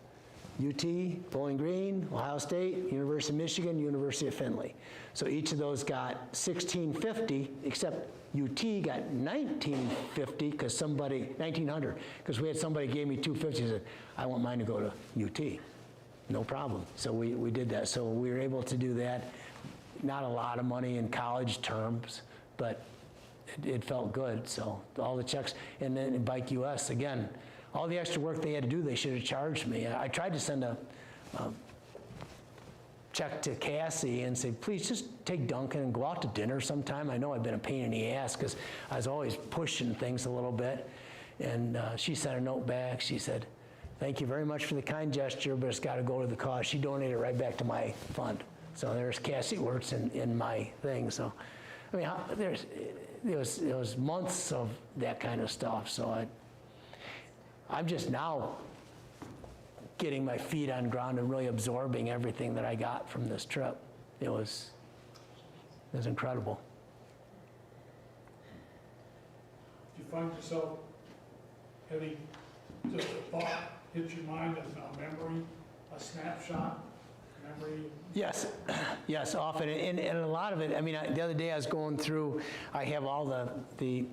UT, Bowling Green, Ohio State, University of Michigan, University of Findlay. So each of those got $1,650, except UT got $1,950 because $1,900, because we had somebody gave me $250 and said, I want mine to go to UT. No problem. So we did that. So we were able to do that. Not a lot of money in college terms, but it felt good. So all the checks, and then in Bike US, again, all the extra work they had to do, they should have charged me. I tried to send a check to Cassie and say, please just take Duncan and go out to dinner sometime. I know I've been a pain in the ass because I was always pushing things a little bit. And she sent a note back. She said, thank you very much for the kind gesture, but it's got to go to the cause. She donated it right back to my fund. So there's Cassie works in my thing. So, I mean, it was months of that kind of stuff. So I'm just now getting my feet on ground and really absorbing everything that I got from this trip. It was incredible. Do you find yourself having just a thought hit your mind, a memory, a snapshot, memory? Yes, yes, often, and a lot of it. I mean, the other day I was going through. I have all the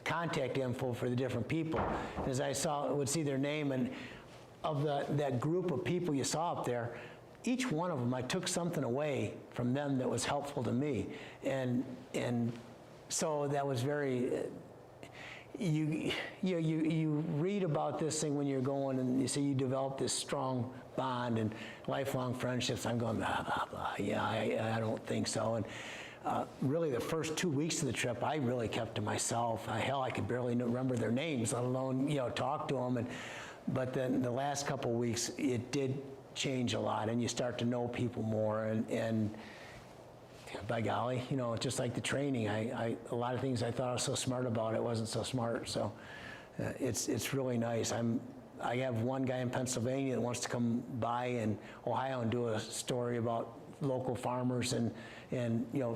contact info for the different people. As I would see their name, and of that group of people you saw up there, each one of them, I took something away from them that was helpful to me, and so that was very. You read about this thing when you're going, and you see you develop this strong bond and lifelong friendships. I'm going, blah, blah, blah. Yeah, I don't think so. And really, the first 2 weeks of the trip, I really kept to myself. Hell, I could barely remember their names, let alone talk to them. But then the last couple of weeks, it did change a lot, and you start to know people more. And by golly, just like the training, a lot of things I thought I was so smart about, it wasn't so smart. So it's really nice. I have one guy in Pennsylvania that wants to come by in Ohio and do a story about local farmers and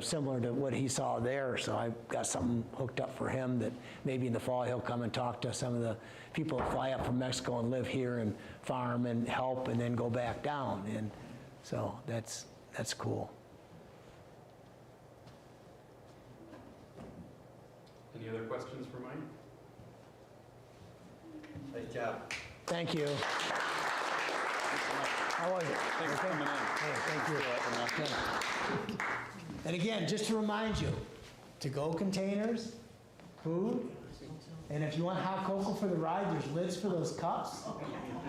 similar to what he saw there. So I've got something hooked up for him that maybe in the fall he'll come and talk to some of the people that fly up from Mexico and live here and farm and help and then go back down. And so that's cool. Any other questions for Mike? Nice job. Thank you. How was it? Thanks for coming in. Hey, thank you. And again, just to remind you, to-go containers, food, and if you want hot cocoa for the ride, there's lids for those cups.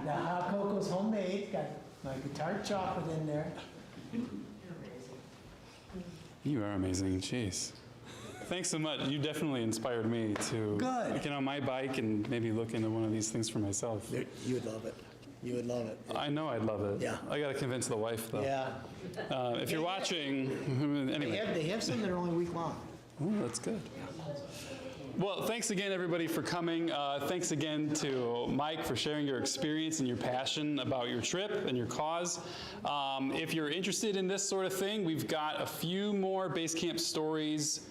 The hot cocoa's homemade, got my guitar chocolate in there. You are amazing. Jeez. Thanks so much. You definitely inspired me to get on my bike and maybe look into one of these things for myself. You would love it. You would love it. I know I'd love it. Yeah. I got to convince the wife, though. Yeah. If you're watching, anyway. They have some that are only a week long. Oh, that's good. Well, thanks again, everybody, for coming. Thanks again to Mike for sharing your experience and your passion about your trip and your cause. If you're interested in this sort of thing, we've got a few more Basecamp Stories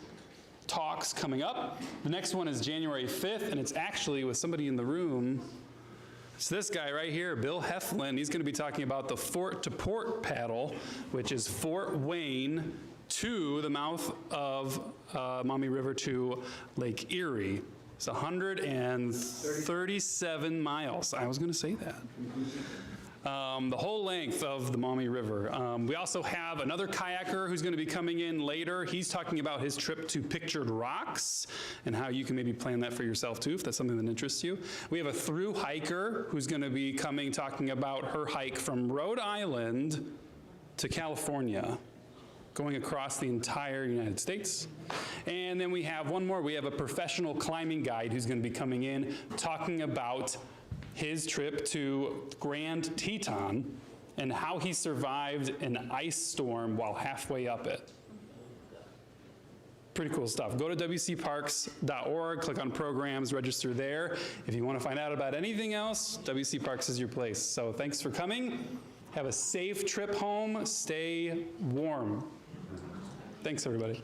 talks coming up. The next one is January 5th, and it's actually with somebody in the room. It's this guy right here, Bill Heflin. He's going to be talking about the Fort to Port paddle, which is Fort Wayne to the mouth of Maumee River to Lake Erie. It's 137 miles. I was going to say that. The whole length of the Maumee River. We also have another kayaker who's going to be coming in later. He's talking about his trip to Pictured Rocks and how you can maybe plan that for yourself too, if that's something that interests you. We have a through hiker who's going to be coming talking about her hike from Rhode Island to California, going across the entire United States. And then we have one more. We have a professional climbing guide who's going to be coming in talking about his trip to Grand Teton and how he survived an ice storm while halfway up it. Pretty cool stuff. Go to wcparks.org, click on programs, register there. If you want to find out about anything else, WC Parks is your place. So thanks for coming. Have a safe trip home. Stay warm. Thanks, everybody.